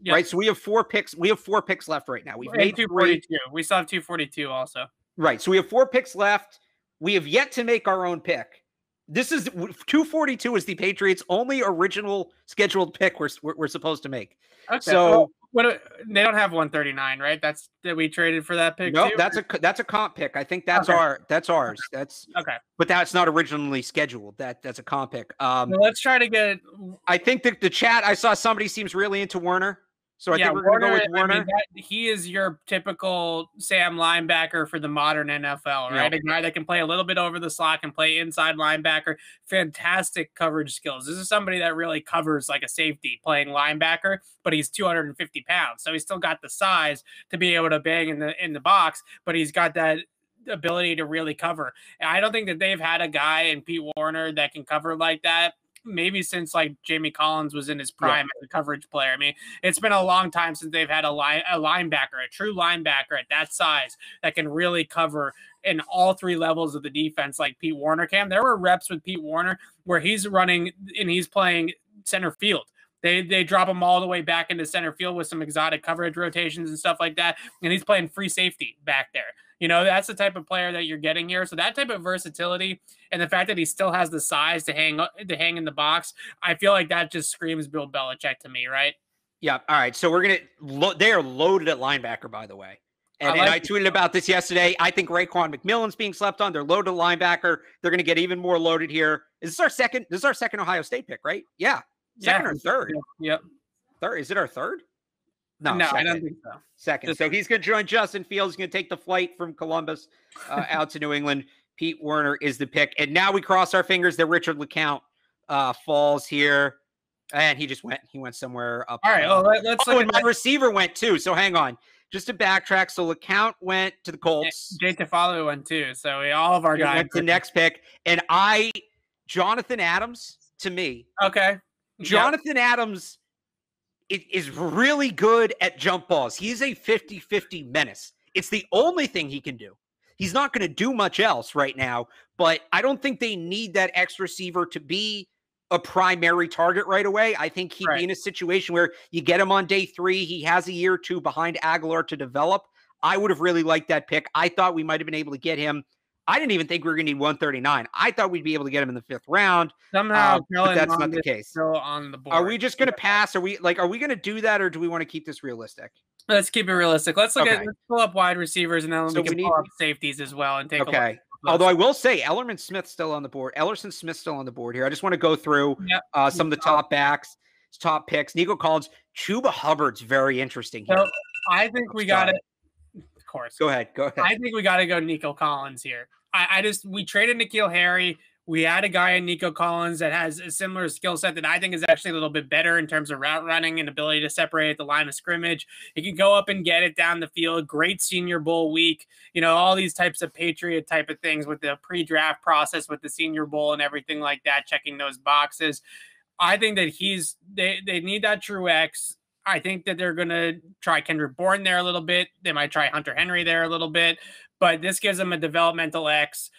Yep. Right. So we have 4 picks. We have 4 picks left right now. We've made
242. We still have 242 also.
Right. So we have 4 picks left. We have yet to make our own pick. This is 242 is the Patriots' only original scheduled pick we're supposed to make.
Okay.
So
They don't have 139, right? That we traded for that pick.
No,
too?
that's a comp pick. I think that's ours. That's
okay.
But that's not originally scheduled. That's a comp pick.
Well, let's try to get.
I think the chat. I saw somebody seems really into Werner. So I think we're going to go with Werner.
I mean, he is your typical Sam linebacker for the modern NFL, right? Yep. A guy that can play a little bit over the slot, can play inside linebacker, fantastic coverage skills. This is somebody that really covers like a safety playing linebacker, but he's 250 pounds. So he's still got the size to be able to bang in the box, but he's got that ability to really cover. And I don't think that they've had a guy in Pete Werner that can cover like that. Maybe since like Jamie Collins was in his prime as a coverage player. I mean, it's been a long time since they've had a linebacker, a true linebacker at that size that can really cover in all three levels of the defense like Pete Werner can. There were reps with Pete Werner where he's running and he's playing center field. They drop him all the way back into center field with some exotic coverage rotations and stuff like that. And he's playing free safety back there. You know, that's the type of player that you're getting here. So that type of versatility and the fact that he still has the size to hang in the box, I feel like that just screams Bill Belichick to me, right?
Yeah. All right. So we're they are loaded at linebacker, by the way. And I tweeted about this yesterday. I think Raekwon McMillan's being slept on. They're loaded linebacker. They're going to get even more loaded here. Is this our second? This is our second Ohio State pick, right? Yeah. Second or third?
Yep.
Third. Is it our third?
No, I don't think so.
Second. So he's going to join Justin Fields. He's going to take the flight from Columbus out to New England. Pete Werner is the pick. And now we cross our fingers that Richard LeCount falls here. And he just went. He went somewhere up.
All right. Let's look
at my receiver went too. So hang on. Just to backtrack. So LeCount went to the Colts.
Jay Tafalo went too. So all of our guys
went to the next pick. And Jonathan Adams to me.
Okay.
Jonathan Adams is really good at jump balls. He's a 50-50 menace. It's the only thing he can do. He's not going to do much else right now, but I don't think they need that X receiver to be a primary target right away. I think he'd be in a situation where you get him on day 3. He has a year or two behind Aguilar to develop. I would have really liked that pick. I thought we might have been able to get him. I didn't even think we were going to need 139. I thought we'd be able to get him in the 5th round.
Somehow,
but that's not the case.
Still on the board.
Are we just going to pass? Are we going to do that, or do we want to keep this realistic?
Let's keep it realistic. Let's pull up wide receivers, and then we can pull up safetities as well and take a look.
Although I will say, Ellerson Smith's still on the board here. I just want to go through some of the top backs, top picks. Nico Collins, Chuba Hubbard's very interesting here.
So I think we got it. Of course.
Go ahead.
I think we got to go Nico Collins here. We traded N'Keal Harry. We had a guy in Nico Collins that has a similar skill set that I think is actually a little bit better in terms of route running and ability to separate at the line of scrimmage. He can go up and get it down the field. Great Senior Bowl week. You know, all these types of Patriot type of things with the pre-draft process, with the Senior Bowl and everything like that, checking those boxes. I think that they need that true X. I think that they're going to try Kendrick Bourne there a little bit. They might try Hunter Henry there a little bit, but this gives them a developmental X,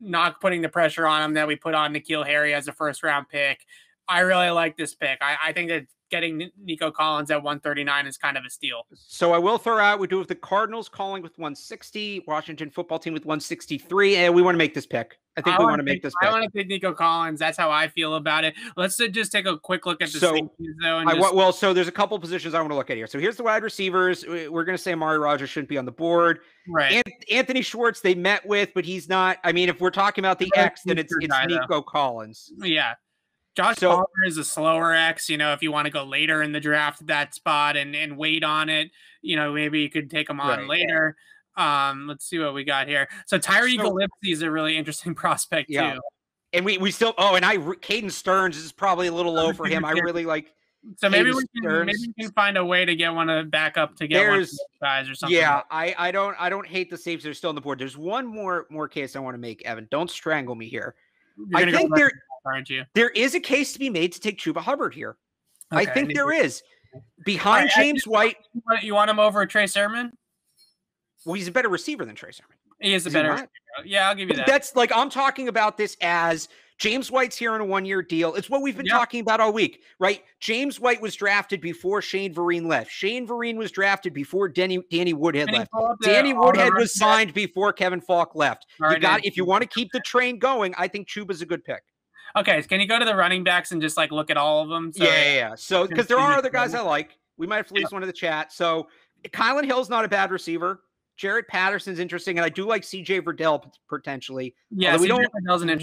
not putting the pressure on him that we put on N'Keal Harry as a first-round pick. I really like this pick. I think that getting Nico Collins at 139 is kind of a steal.
So I will throw out, we do have the Cardinals calling with 160, Washington football team with 163, and we want to make this pick. I think we want to make this pick.
I want to pick Nico Collins. That's how I feel about it. Let's just take a quick look at the safeties, though.
So there's a couple positions I want to look at here. So here's the wide receivers. We're going to say Amari Rogers shouldn't be on the board.
Right.
Anthony Schwartz they met with, but he's not. I mean, if we're talking about the X, then it's Nico Collins.
Yeah. Josh Palmer is a slower X, you know, if you want to go later in the draft at that spot and wait on it, you know, maybe you could take him on later. Let's see what we got here. So Tyree Gillespie is a really interesting prospect too.
And we still, Caden Stearns is probably a little low for him. I really like.
So maybe we can find a way to get one of back up to get one of those guys or something.
Yeah, I don't hate the safes that are still on the board. There's one more case I want to make, Evan. Don't strangle me here. I think there is a case to be made to take Chuba Hubbard here. Okay, I think there is. Behind James White.
You want him over Trey Sermon?
Well, he's a better receiver than Trey Sermon.
He is a better receiver. Yeah, I'll give you that.
That's like, I'm talking about this as James White's here on a 1-year deal. It's what we've been talking about all week, right? James White was drafted before Shane Vereen left. Shane Vereen was drafted before Danny Woodhead left. Danny Woodhead was signed before Kevin Falk left. If you want to keep the train going, I think Chuba's a good pick.
Okay, can you go to the running backs and just like look at all of them?
So, yeah. So because there are other guys I like. We might have to lose one of the chat. So Kylan Hill's not a bad receiver. Jarrett Patterson's interesting, and I do like CJ Verdell potentially.
Yeah,
we don't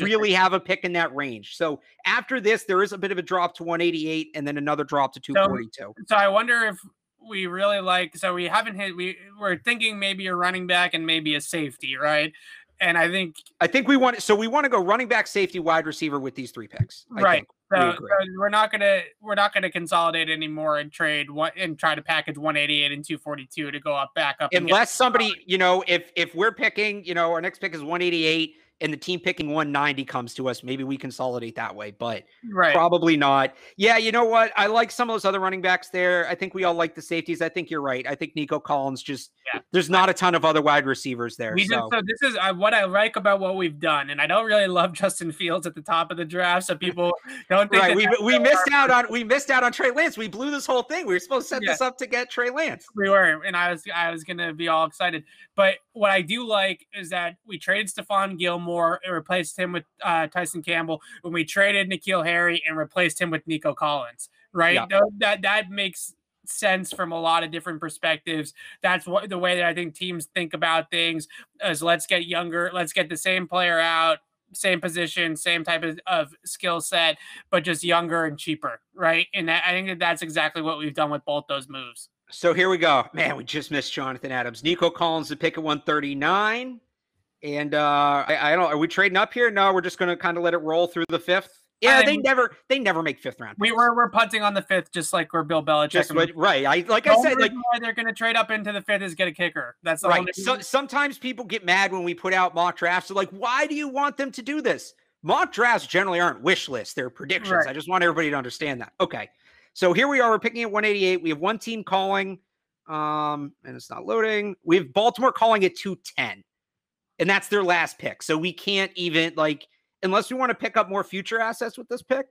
really have a pick in that range. So after this, there is a bit of a drop to 188, and then another drop to 242.
So I wonder if we really like. So we haven't hit. We're thinking maybe a running back and maybe a safety, right? And I think
we want to go running back, safety, wide receiver with these 3 picks.
Right. So we're not gonna consolidate anymore and trade and try to package 188 and 242 to go back up.
Unless somebody, if we're picking, our next pick is 188 and the team picking 190 comes to us, maybe we consolidate that way, but probably not. Yeah, you know what? I like some of those other running backs there. I think we all like the safeties. I think you're right. I think Nico Collins there's not a ton of other wide receivers there.
So this is what I like about what we've done, and I don't really love Justin Fields at the top of the draft, so people don't think
we missed out on Trey Lance. We blew this whole thing. We were supposed to set this up to get Trey Lance.
We were, and I was gonna be all excited. But what I do like is that we traded Stephon Gilmore and replaced him with Tyson Campbell when we traded N'Keal Harry and replaced him with Nico Collins. Right? Yeah. That makes sense from a lot of different perspectives. That's the way that I think teams think about things is let's get younger, let's get the same player out, same position, same type of skill set, but just younger and cheaper, right? And I think that's exactly what we've done with both those moves.
So here we go. Man, we just missed Jonathan Adams. Nico Collins to pick at 139. And I don't know, are we trading up here? No, we're just going to kind of let it roll through the 5th. Yeah, they never make 5th round picks.
We're punting on the 5th, just like we're Bill Belichick.
Right. I said,
they're going to trade up into the 5th is get a kicker. That's the
right. So sometimes people get mad when we put out mock drafts. They're like, why do you want them to do this? Mock drafts generally aren't wish lists; they're predictions. Right. I just want everybody to understand that. Okay. So here we are. We're picking at 188. We have one team calling, and it's not loading. We have Baltimore calling at 210, and that's their last pick. So we can't even unless we want to pick up more future assets with this pick,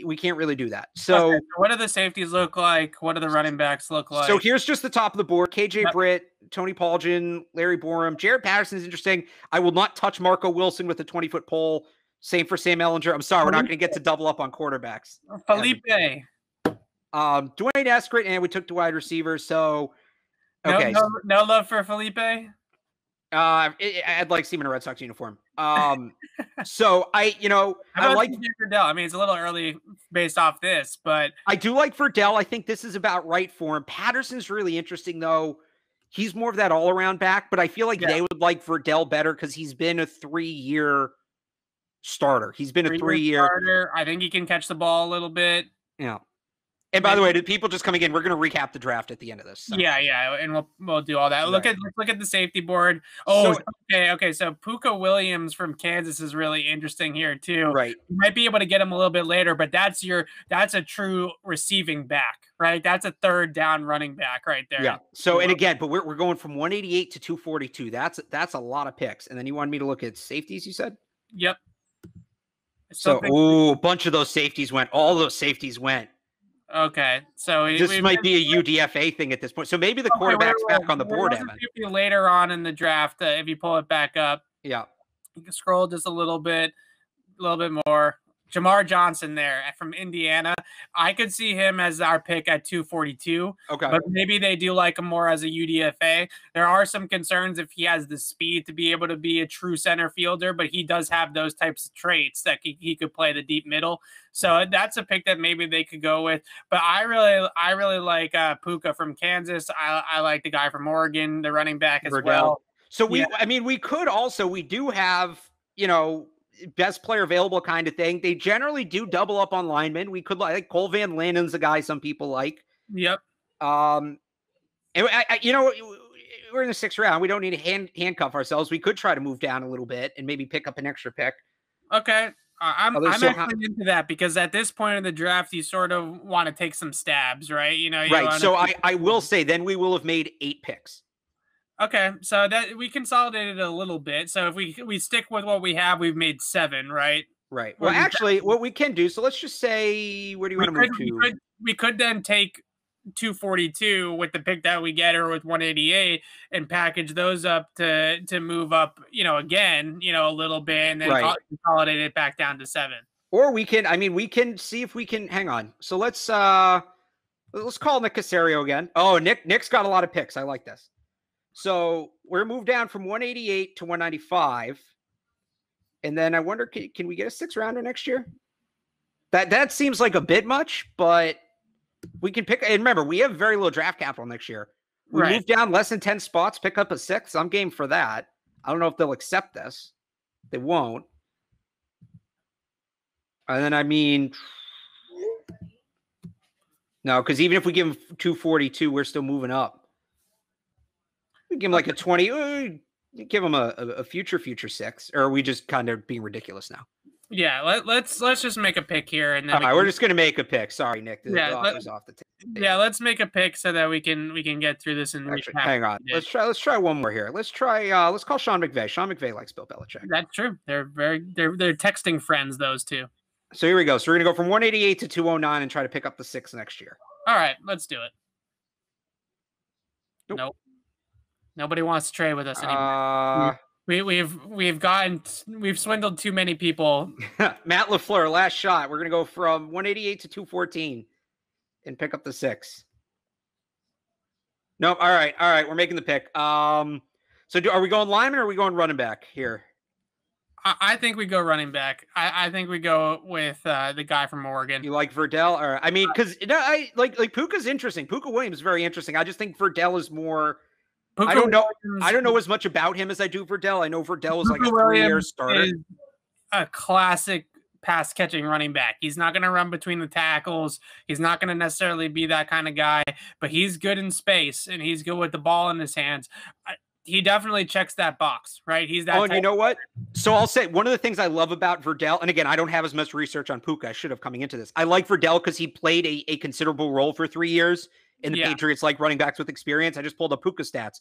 we can't really do that. So,
okay, so what do the safeties look like? What do the running backs look like?
So here's just the top of the board. KJ Britt, Tony Paulgen, Larry Borum, Jared Patterson is interesting. I will not touch Marco Wilson with a 20-foot pole. Same for Sam Ellinger. I'm sorry, we're not going to get to double up on quarterbacks.
Felipe.
Dwayne Eskridge, and we took the wide receiver. So,
okay. No love for Felipe?
I'd like to see him in a Red Sox uniform. So I like
Verdell. I mean, it's a little early based off this, but
I do like Verdell. I think this is about right for him. Patterson's really interesting, though. He's more of that all-around back, but I feel like they would like Verdell better because he's been a 3-year starter. He's been a 3-year
starter. I think he can catch the ball a little bit.
Yeah. And by the way, to people just coming in, we're going to recap the draft at the end of this. So.
Yeah, and we'll do all that. Right. Let's look at the safety board. Oh, okay. So Puka Williams from Kansas is really interesting here too.
Right,
you might be able to get him a little bit later, but that's a true receiving back, right? That's a third down running back right there.
Yeah. So and again, but we're going from 188 to 242. That's a lot of picks. And then you wanted me to look at safeties. You said.
Yep.
So a bunch of those safeties went. All those safeties went.
Okay, so
this might be a UDFA thing at this point. So maybe the quarterback's back on the board, Evan.
Later on in the draft, if you pull it back up,
you
can scroll just a little bit more. Jamar Johnson there from Indiana. I could see him as our pick at 242.
Okay.
But maybe they do like him more as a UDFA. There are some concerns if he has the speed to be able to be a true center fielder, but he does have those types of traits that he could play the deep middle. So that's a pick that maybe they could go with. But I really like Puka from Kansas. I like the guy from Oregon, the running back as well.
So we do have, best player available kind of thing. They generally do double up on linemen. We could like Cole Van Lanen's a guy some people like.
Yep.
And we're in the 6th round. We don't need to handcuff ourselves. We could try to move down a little bit and maybe pick up an extra pick.
Okay. I'm actually into that because at this point in the draft, you sort of want to take some stabs, right?
Right. So I will say then we will have made 8 picks.
Okay, so that we consolidated a little bit. So if we stick with what we have, we've made 7, right?
Right. Well, actually, what we can do. So let's just say, where do you want to move to?
We could then take 242 with the pick that we get, or with 188, and package those up to move up, again, a little bit, and then consolidate it back down to 7.
Or we can see if we can hang on. So let's let's call Nick Casario again. Oh, Nick's got a lot of picks. I like this. So we're moved down from 188 to 195. And then I wonder, can we get a 6-rounder next year? That seems like a bit much, but we can pick. And remember, we have very low draft capital next year. We move down less than 10 spots, pick up a 6. I'm game for that. I don't know if they'll accept this. They won't. And then, I mean, no, because even if we give him 242, we're still moving up. We give him like a 20. Give him a future 6, or are we just kind of being ridiculous now?
Yeah, let's just make a pick here, and then
we're just gonna make a pick. Sorry, Nick. The offer's off the table.
Yeah, let's make a pick so that we can get through this and
actually, hang on. Let's try one more here. Let's call Sean McVay. Sean McVay likes Bill Belichick.
That's true. They're texting friends, those two.
So here we go. So we're gonna go from 188 to 209 and try to pick up the 6 next year.
All right, let's do it. Nope. Nobody wants to trade with us anymore. We've swindled too many people.
Matt LaFleur, last shot. We're gonna go from 188 to 214 and pick up the 6. Nope. All right. We're making the pick. So are we going lineman or are we going running back here?
I think we go running back. I think we go with the guy from Oregon.
You like Verdell? Or I mean, because I like Puka's interesting. Puka Williams is very interesting. I just think Verdell is more. I don't know as much about him as I do Verdell. I know Verdell is like a 3-year starter.
A classic pass catching running back. He's not going to run between the tackles. He's not going to necessarily be that kind of guy, but he's good in space and he's good with the ball in his hands. He definitely checks that box, right? He's that.
Oh, and you know what? So I'll say one of the things I love about Verdell, and again, I don't have as much research on Puka. I should have coming into this. I like Verdell because he played a considerable role for 3 years. In the Patriots, like running backs with experience. I just pulled up Puka stats.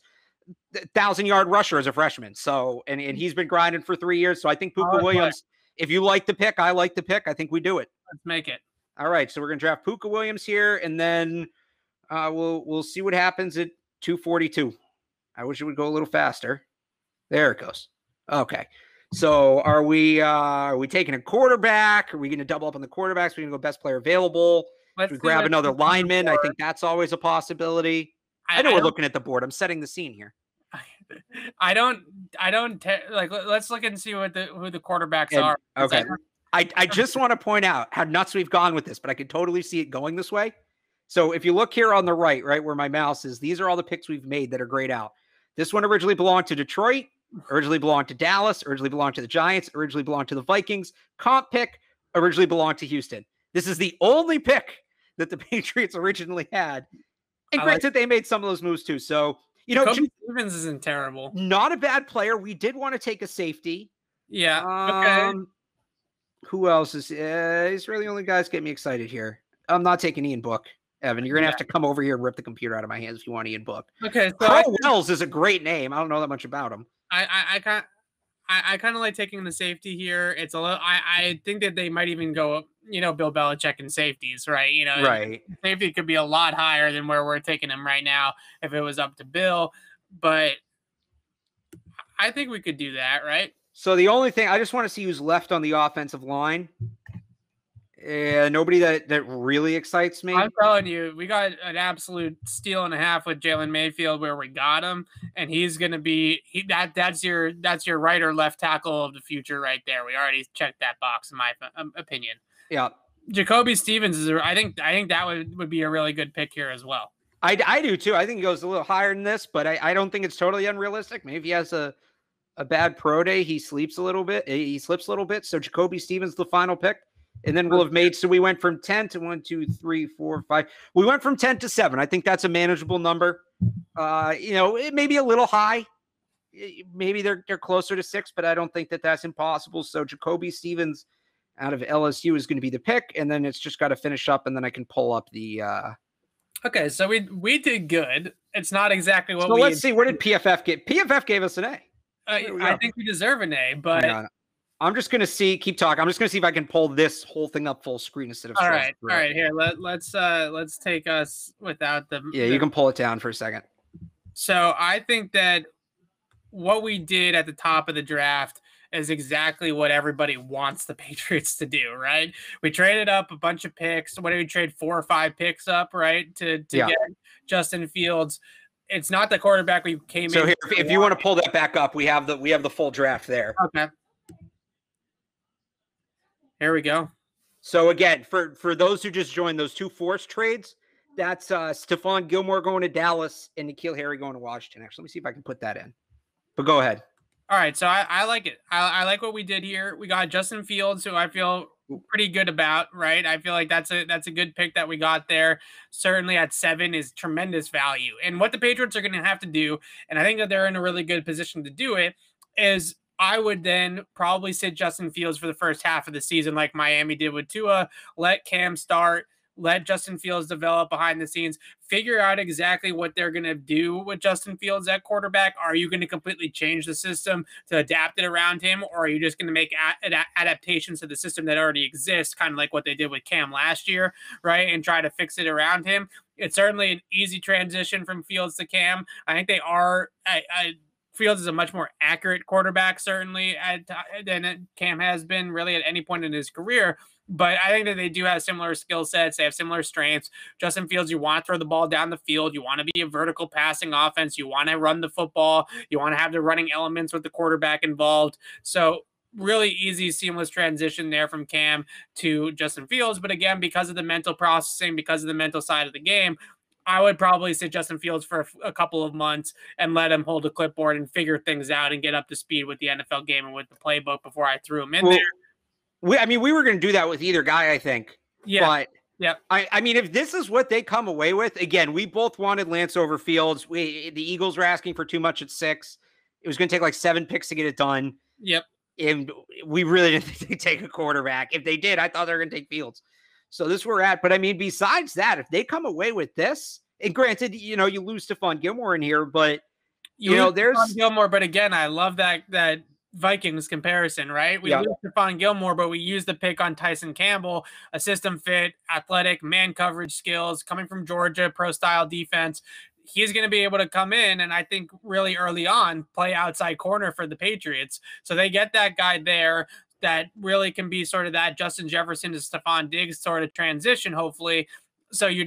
1,000-yard rusher as a freshman. So, and he's been grinding for 3 years. So I think Puka Williams, if you like the pick, I like the pick. I think we do it.
Let's make it.
All right. So we're going to draft Puka Williams here. And then we'll see what happens at 242. I wish it would go a little faster. There it goes. Okay. So are we taking a quarterback? Are we going to double up on the quarterbacks? We're going to go best player available. We grab another lineman. I think that's always a possibility. I know we're looking at the board. I'm setting the scene here.
Let's look and see who the quarterbacks are.
Okay. I just want to point out how nuts we've gone with this, but I could totally see it going this way. So if you look here on the right where my mouse is, these are all the picks we've made that are grayed out. This one originally belonged to Detroit, originally belonged to Dallas, originally belonged to the Giants, originally belonged to the Vikings. Comp pick originally belonged to Houston. This is the only pick that the Patriots originally had. And granted, they made some of those moves too. So,
Kobe Stevens isn't terrible.
Not a bad player. We did want to take a safety.
Yeah. Okay.
Who else is? These are the only guys get me excited here. I'm not taking Ian Book, Evan. You're gonna have to come over here and rip the computer out of my hands if you want Ian Book.
Okay. So
Carl Wells is a great name. I don't know that much about him.
I kind of like taking the safety here. It's a little. I think that they might even go, Bill Belichick in safeties, right?
Right.
Safety could be a lot higher than where we're taking him right now if it was up to Bill. But I think we could do that, right?
So the only thing I just want to see who's left on the offensive line. Nobody that really excites me.
I'm telling you, we got an absolute steal and a half with Jalen Mayfield where we got him, and he's going to be that's your right or left tackle of the future right there. We already checked that box in my opinion.
Yeah,
Jacoby Stevens is. I think that would be a really good pick here as well.
I do too. I think he goes a little higher than this, but I don't think it's totally unrealistic. Maybe he has a bad pro day. He sleeps a little bit. He slips a little bit. So Jacoby Stevens the final pick. And then we'll have made, so we went from 10 to 1, 2, 3, 4, 5. We went from 10 to 7. I think that's a manageable number. It may be a little high. Maybe they're closer to 6, but I don't think that that's impossible. So Jacoby Stevens out of LSU is going to be the pick. And then it's just got to finish up. And then I can pull up the.
Okay. So we did good. It's not exactly what
so let's see. Where did PFF get? PFF gave us an A.
I think we deserve an A, but.
I'm just going to keep talking. I'm just going to see if I can pull this whole thing up full screen instead of.
All right. Here, let's take us without the.
Yeah, you can pull it down for a second.
So I think that what we did at the top of the draft is exactly what everybody wants the Patriots to do, right? We traded up a bunch of picks. What did we trade? 4 or 5 picks up, right? To get Justin Fields. It's not the quarterback we came in.
So here, if you want to pull that back up, we have the full draft there.
Okay. Here we go.
So again, for those who just joined, those 2 forced trades, that's Stephon Gilmore going to Dallas and N'Keal Harry going to Washington. Actually, let me see if I can put that in. But go ahead.
All right, so I like it. I like what we did here. We got Justin Fields, who I feel pretty good about, right? I feel like that's a good pick that we got there. Certainly at 7 is tremendous value. And what the Patriots are going to have to do, and I think that they're in a really good position to do it, is I would then probably sit Justin Fields for the first half of the season like Miami did with Tua, let Cam start, let Justin Fields develop behind the scenes, figure out exactly what they're going to do with Justin Fields at quarterback. Are you going to completely change the system to adapt it around him, or are you just going to make adaptations to the system that already exists, kind of like what they did with Cam last year, right, and try to fix it around him? It's certainly an easy transition from Fields to Cam. I think they are Fields is a much more accurate quarterback, certainly, than Cam has been really at any point in his career. But I think that they do have similar skill sets. They have similar strengths. Justin Fields, you want to throw the ball down the field. You want to be a vertical passing offense. You want to run the football. You want to have the running elements with the quarterback involved. So really easy, seamless transition there from Cam to Justin Fields. But again, because of the mental processing, because of the mental side of the game, I would probably sit Justin Fields for a couple of months and let him hold a clipboard and figure things out and get up to speed with the NFL game and with the playbook before I threw him in there.
We were going to do that with either guy, I think.
Yeah.
But
yeah,
I mean, if this is what they come away with, again, we both wanted Lance over Fields. The Eagles were asking for too much at 6. It was going to take like 7 picks to get it done.
Yep.
And we really didn't think they'd take a quarterback. If they did, I thought they were going to take Fields. So this we're at. But I mean, besides that, if they come away with this, and granted, you lose Stephon Gilmore in here, but there's
Stephon Gilmore. But again, I love that Vikings comparison, right? We lose Stephon Gilmore, but we use the pick on Tyson Campbell, a system fit, athletic, man coverage skills, coming from Georgia, pro style defense. He's going to be able to come in and I think really early on play outside corner for the Patriots. So they get that guy there that really can be sort of that Justin Jefferson to Stephon Diggs sort of transition, hopefully. So you're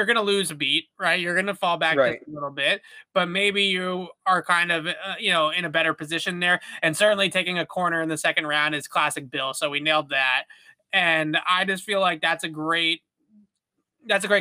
going to lose a beat, right? You're going to fall back just a little bit, but maybe you are kind of, in a better position there. And certainly taking a corner in the second round is classic Bill. So we nailed that. And I just feel like that's a great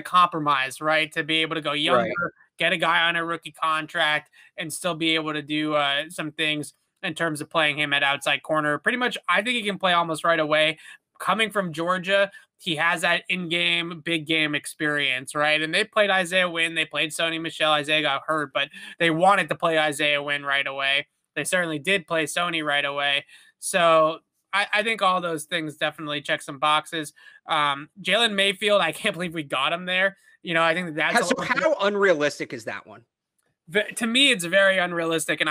compromise, right? To be able to go younger, get a guy on a rookie contract and still be able to do some things in terms of playing him at outside corner. Pretty much, I think he can play almost right away. Coming from Georgia, he has that in-game, big game experience, right? And they played Isaiah Wynn. They played Sony Michel. Isaiah got hurt, but they wanted to play Isaiah Wynn right away. They certainly did play Sony right away. So I think all those things definitely check some boxes. Jalen Mayfield, I can't believe we got him there. I think that's...
So how unrealistic is that one?
To me, it's very unrealistic. And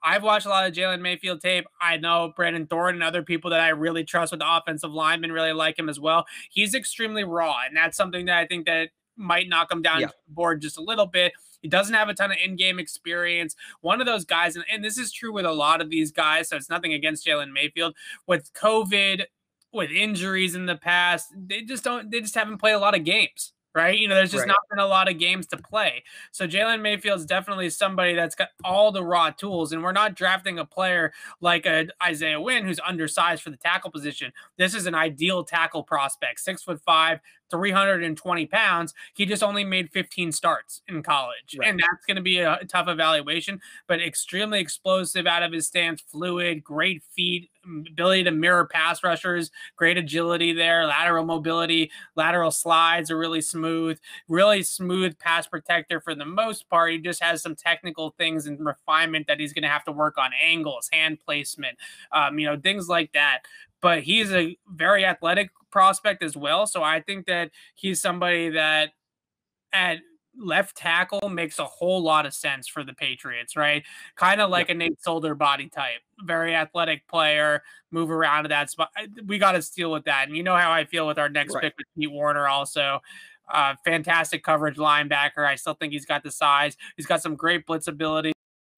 I've watched a lot of Jalen Mayfield tape. I know Brandon Thornton and other people that I really trust with the offensive linemen really like him as well. He's extremely raw, and that's something that I think that might knock him down the board just a little bit. He doesn't have a ton of in-game experience. One of those guys, and this is true with a lot of these guys, so it's nothing against Jalen Mayfield. With COVID, with injuries in the past, they just haven't played a lot of games. Right? There's just not been a lot of games to play. So Jalen Mayfield's definitely somebody that's got all the raw tools, and we're not drafting a player like a Isaiah Wynn who's undersized for the tackle position. This is an ideal tackle prospect, 6'5", 320 pounds. He just only made 15 starts in college. And that's going to be a tough evaluation, but extremely explosive out of his stance, fluid, great feet, ability to mirror pass rushers, great agility there, lateral mobility, lateral slides are really smooth pass protector for the most part. He just has some technical things and refinement that he's going to have to work on, angles, hand placement, things like that. But he's a very athletic prospect as well. So I think that he's somebody that at left tackle makes a whole lot of sense for the Patriots, right? Kind of like a Nate Solder body type, very athletic player, move around to that spot. We got to deal with that. And you know how I feel with our next pick with Pete Warner also. Fantastic coverage linebacker. I still think he's got the size. He's got some great blitz ability,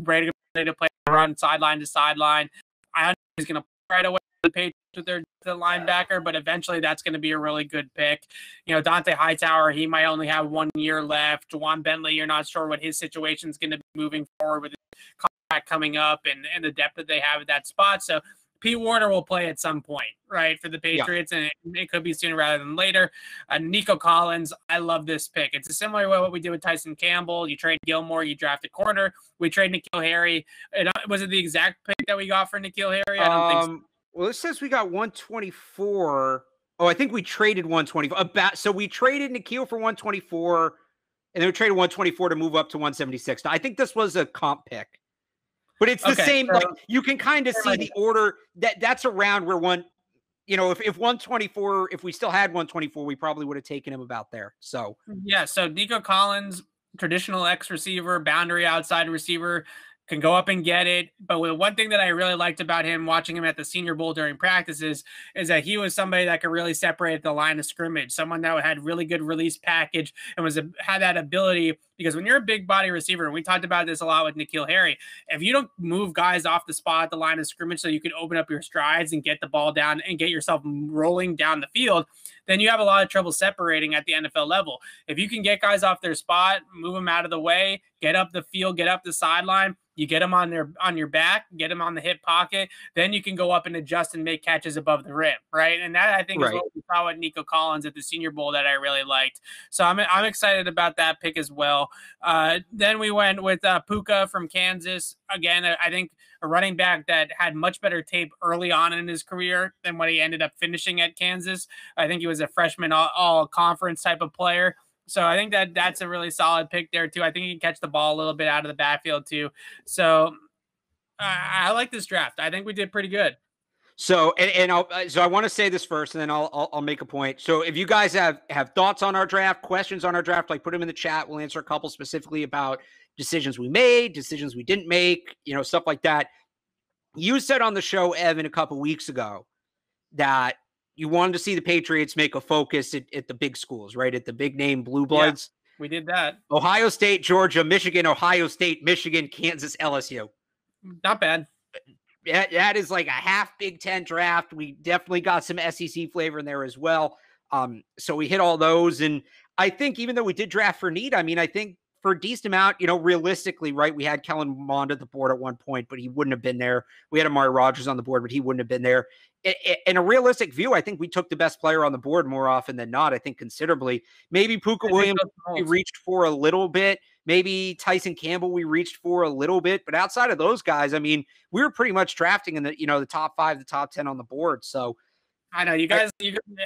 great ability to play run sideline to sideline. I he's going to play right away the Patriots with their linebacker, but eventually that's going to be a really good pick. You know, Dante Hightower, he might only have 1 year left. Juwan Bentley, you're not sure what his situation is going to be moving forward with his contract coming up and the depth that they have at that spot. So Pete Warner will play at some point, right, for the Patriots, and it could be sooner rather than later. Nico Collins, I love this pick. It's a similar way what we did with Tyson Campbell. You trade Gilmore, you draft a corner. We trade N'Keal Harry. Was it the exact pick that we got for N'Keal Harry? I don't think so.
Well, it says we got 124. Oh, I think we traded 124. So we traded N'Keal for 124, and then we traded 124 to move up to 176. Now, I think this was a comp pick. But it's the same, like you can kind of see the order that's around where if 124, if we still had 124, we probably would have taken him about there. So
yeah, so Nico Collins, traditional X receiver, boundary outside receiver, can go up and get it. But one thing that I really liked about him, watching him at the Senior Bowl during practices, is that he was somebody that could really separate the line of scrimmage, someone that had really good release package and had that ability. Because when you're a big body receiver, and we talked about this a lot with N'Keal Harry, if you don't move guys off the spot at the line of scrimmage so you can open up your strides and get the ball down and get yourself rolling down the field, then you have a lot of trouble separating at the NFL level. If you can get guys off their spot, move them out of the way, get up the field, get up the sideline, you get them on your back, get them on the hip pocket, then you can go up and adjust and make catches above the rim, right? And that, I think, is what we saw with Nico Collins at the Senior Bowl that I really liked. So I'm excited about that pick as well. Then we went with Puka from Kansas. Again, I think a running back that had much better tape early on in his career than what he ended up finishing at Kansas. I think he was a freshman all-conference type of player. So I think that's a really solid pick there, too. I think he can catch the ball a little bit out of the backfield, too. So I like this draft. I think we did pretty good.
So, so I want to say this first, and then I'll make a point. So if you guys have thoughts on our draft, questions on our draft, like put them in the chat. We'll answer a couple specifically about decisions we made, decisions we didn't make, stuff like that. You said on the show, Evan, a couple weeks ago that you wanted to see the Patriots make a focus at the big schools, right? At the big name Blue Bloods.
Yeah, we did that.
Ohio State, Georgia, Michigan, Ohio State, Michigan, Kansas, LSU.
Not bad.
That is like a half Big Ten draft. We definitely got some SEC flavor in there as well. So we hit all those. And I think even though we did draft for need, I think for a decent amount, realistically, right, we had Kellen Mond at the board at one point, but he wouldn't have been there. We had Amari Rodgers on the board, but he wouldn't have been there. In a realistic view, I think we took the best player on the board more often than not, I think considerably. Maybe Puka Williams we reached for a little bit. Maybe Tyson Campbell we reached for a little bit. But outside of those guys, we were pretty much drafting in the top 5, the top 10 on the board. So
I know you guys,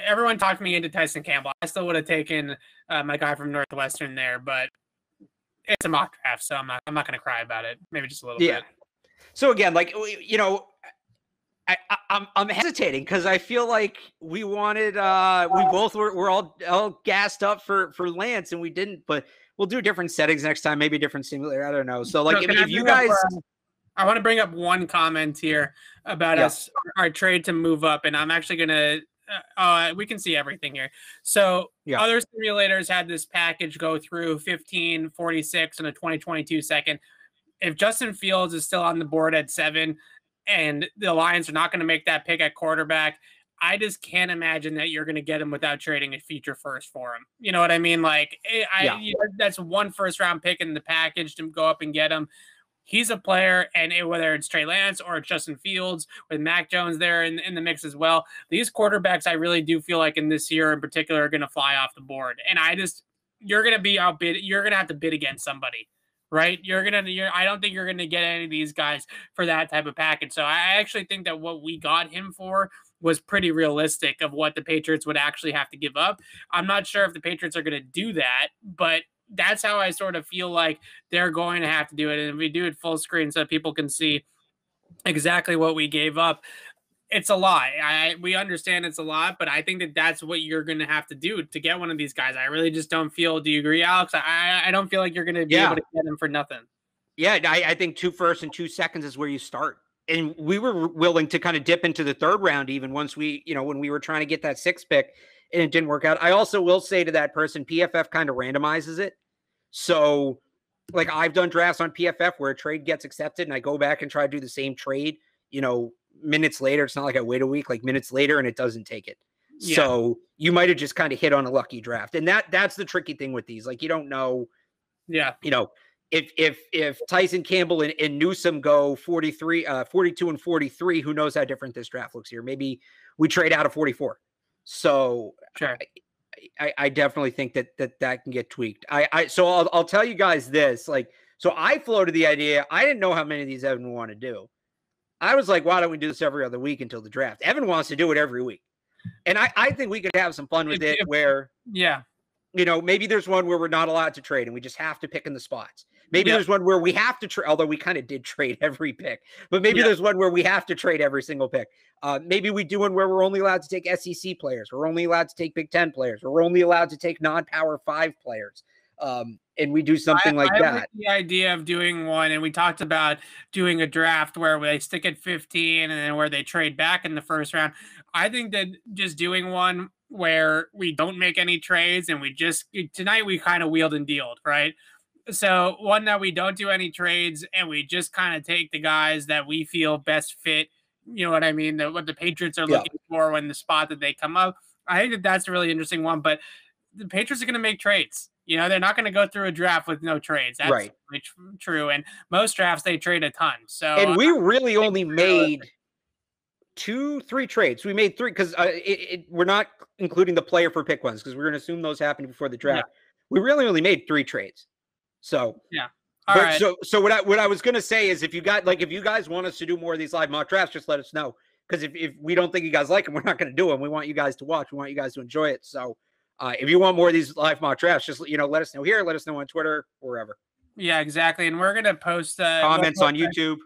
everyone talked me into Tyson Campbell. I still would have taken my guy from Northwestern there, but it's a mock draft, so I'm not going to cry about it. Maybe just a little bit.
So again, I'm hesitating because I feel like we wanted we both were all gassed up for Lance and we didn't, but we'll do different settings next time, maybe a different simulator. I don't know. So if you guys
I want to bring up one comment here about our trade to move up, and I'm actually gonna we can see everything here. So other simulators had this package go through 15, 46, and a 2022 second. If Justin Fields is still on the board at 7 and the Lions are not going to make that pick at quarterback, I just can't imagine that you're going to get him without trading a future first for him. You know what I mean? That's one first round pick in the package to go up and get him. He's a player, and whether it's Trey Lance or it's Justin Fields with Mac Jones there in the mix as well, these quarterbacks I really do feel like in this year in particular are going to fly off the board. And you're going to be outbid. You're going to have to bid against somebody. Right? I don't think you're going to get any of these guys for that type of package. So I actually think that what we got him for was pretty realistic of what the Patriots would actually have to give up. I'm not sure if the Patriots are going to do that, but that's how I sort of feel like they're going to have to do it. And if we do it full screen so people can see exactly what we gave up, it's a lot. We understand it's a lot, but I think that that's what you're going to have to do to get one of these guys. I really just don't feel. Do you agree, Alex? I don't feel like you're going to be able to get him for nothing.
Yeah, I think 2 firsts and 2 seconds is where you start. And we were willing to kind of dip into the 3rd round even once we, when we were trying to get that 6th pick and it didn't work out. I also will say to that person, PFF kind of randomizes it. So I've done drafts on PFF where a trade gets accepted and I go back and try to do the same trade, minutes later. It's not like I wait a week, like minutes later, and it doesn't take it.
Yeah.
So you might have just kind of hit on a lucky draft. And that's the tricky thing with these. Like, you don't know, if Tyson Campbell and Newsome go 42 and 43, who knows how different this draft looks here? Maybe we trade out of 44. So
sure.
I definitely think that can get tweaked. So I'll tell you guys this, so I floated the idea. I didn't know how many of these Evan would want to do. I was like, why don't we do this every other week until the draft? Evan wants to do it every week. And I think we could have some fun with it where, maybe there's one where we're not allowed to trade and we just have to pick in the spots. Maybe there's one where we have to trade, although we kind of did trade every pick, but maybe there's one where we have to trade every single pick. Maybe we do one where we're only allowed to take SEC players. We're only allowed to take Big Ten players. We're only allowed to take non-Power 5 players. And we do something like that.
Like the idea of doing one, and we talked about doing a draft where they stick at 15 and then where they trade back in the first round. I think that just doing one where we don't make any trades and tonight we kind of wheeled and dealed, right? So one that we don't do any trades and we just kind of take the guys that we feel best fit, you know what I mean? What the Patriots are looking for when the spot that they come up. I think that that's a really interesting one, but the Patriots are going to make trades. They're not going to go through a draft with no trades. That's right. True. And most drafts, they trade a ton. So,
and we really only made 2-3 trades. We made 3 because we're not including the player for pick ones because we're going to assume those happened before the draft. Yeah. We really only made 3 trades. So,
All right.
So what I was going to say is if you guys want us to do more of these live mock drafts, just let us know. Because if we don't think you guys like them, we're not going to do them. We want you guys to watch. We want you guys to enjoy it. So, if you want more of these live mock drafts, just let us know here. Let us know on Twitter, wherever.
Yeah, exactly. And we're gonna post
comments on YouTube.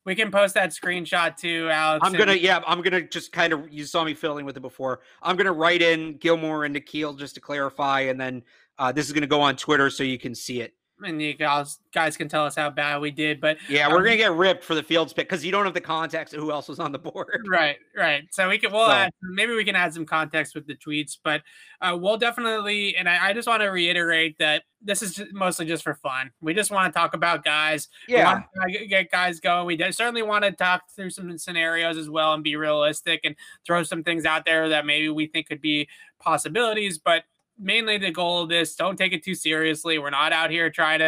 We can post that screenshot too, Alex.
I'm gonna just kind of, you saw me filling with it before. I'm gonna write in Gilmore and Nikhil just to clarify, and then this is gonna go on Twitter so you can see it.
And you guys can tell us how bad we did, but
yeah, we're gonna get ripped for the Fields pick because you don't have the context of who else was on the board.
Right. So maybe we can add some context with the tweets, but we'll definitely. And I just want to reiterate that this is mostly just for fun. We just want to talk about guys.
Yeah,
we want to get guys going. We certainly want to talk through some scenarios as well and be realistic and throw some things out there that maybe we think could be possibilities, but. Mainly the goal of this, don't take it too seriously. We're not out here trying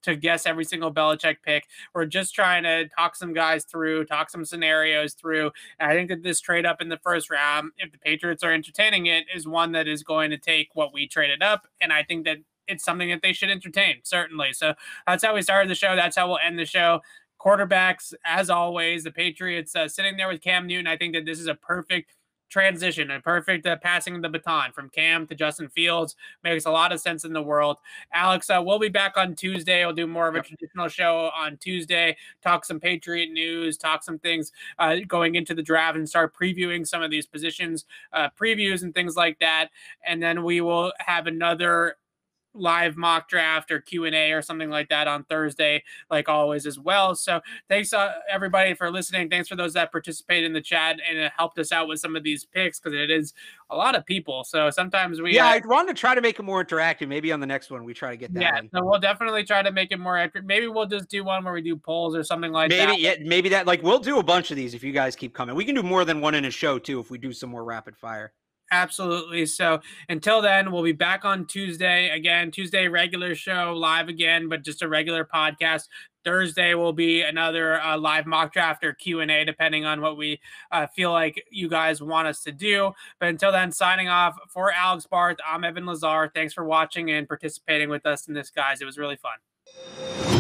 to guess every single Belichick pick. We're just trying to talk some guys through, talk some scenarios through. And I think that this trade up in the first round, if the Patriots are entertaining it, is one that is going to take what we traded up. And I think that it's something that they should entertain, certainly. So that's how we started the show. That's how we'll end the show. Quarterbacks, as always, the Patriots sitting there with Cam Newton. I think that this is a perfect transition, a perfect passing of the baton from Cam to Justin Fields. Makes a lot of sense in the world. Alex, we'll be back on Tuesday. We'll do more of a traditional show on Tuesday, talk some Patriot news, talk some things going into the draft and start previewing some of these positions, previews and things like that. And then we will have another live mock draft or Q&A or something like that on Thursday, like always as well. So thanks everybody for listening. Thanks for those that participated in the chat and it helped us out with some of these picks because it is a lot of people. So sometimes we
I want to try to make it more interactive. Maybe on the next one we try to get that in.
So we'll definitely try to make it more accurate. Maybe we'll just do one where we do polls or something like that.
Maybe that, like, we'll do a bunch of these if you guys keep coming. We can do more than one in a show too if we do some more rapid fire.
Absolutely. So until then, we'll be back on Tuesday. Again, Tuesday, regular show, live again, but just a regular podcast. Thursday will be another live mock draft or Q&A, depending on what we feel like you guys want us to do. But until then, signing off for Alex Barth, I'm Evan Lazar. Thanks for watching and participating with us in this, guys. It was really fun.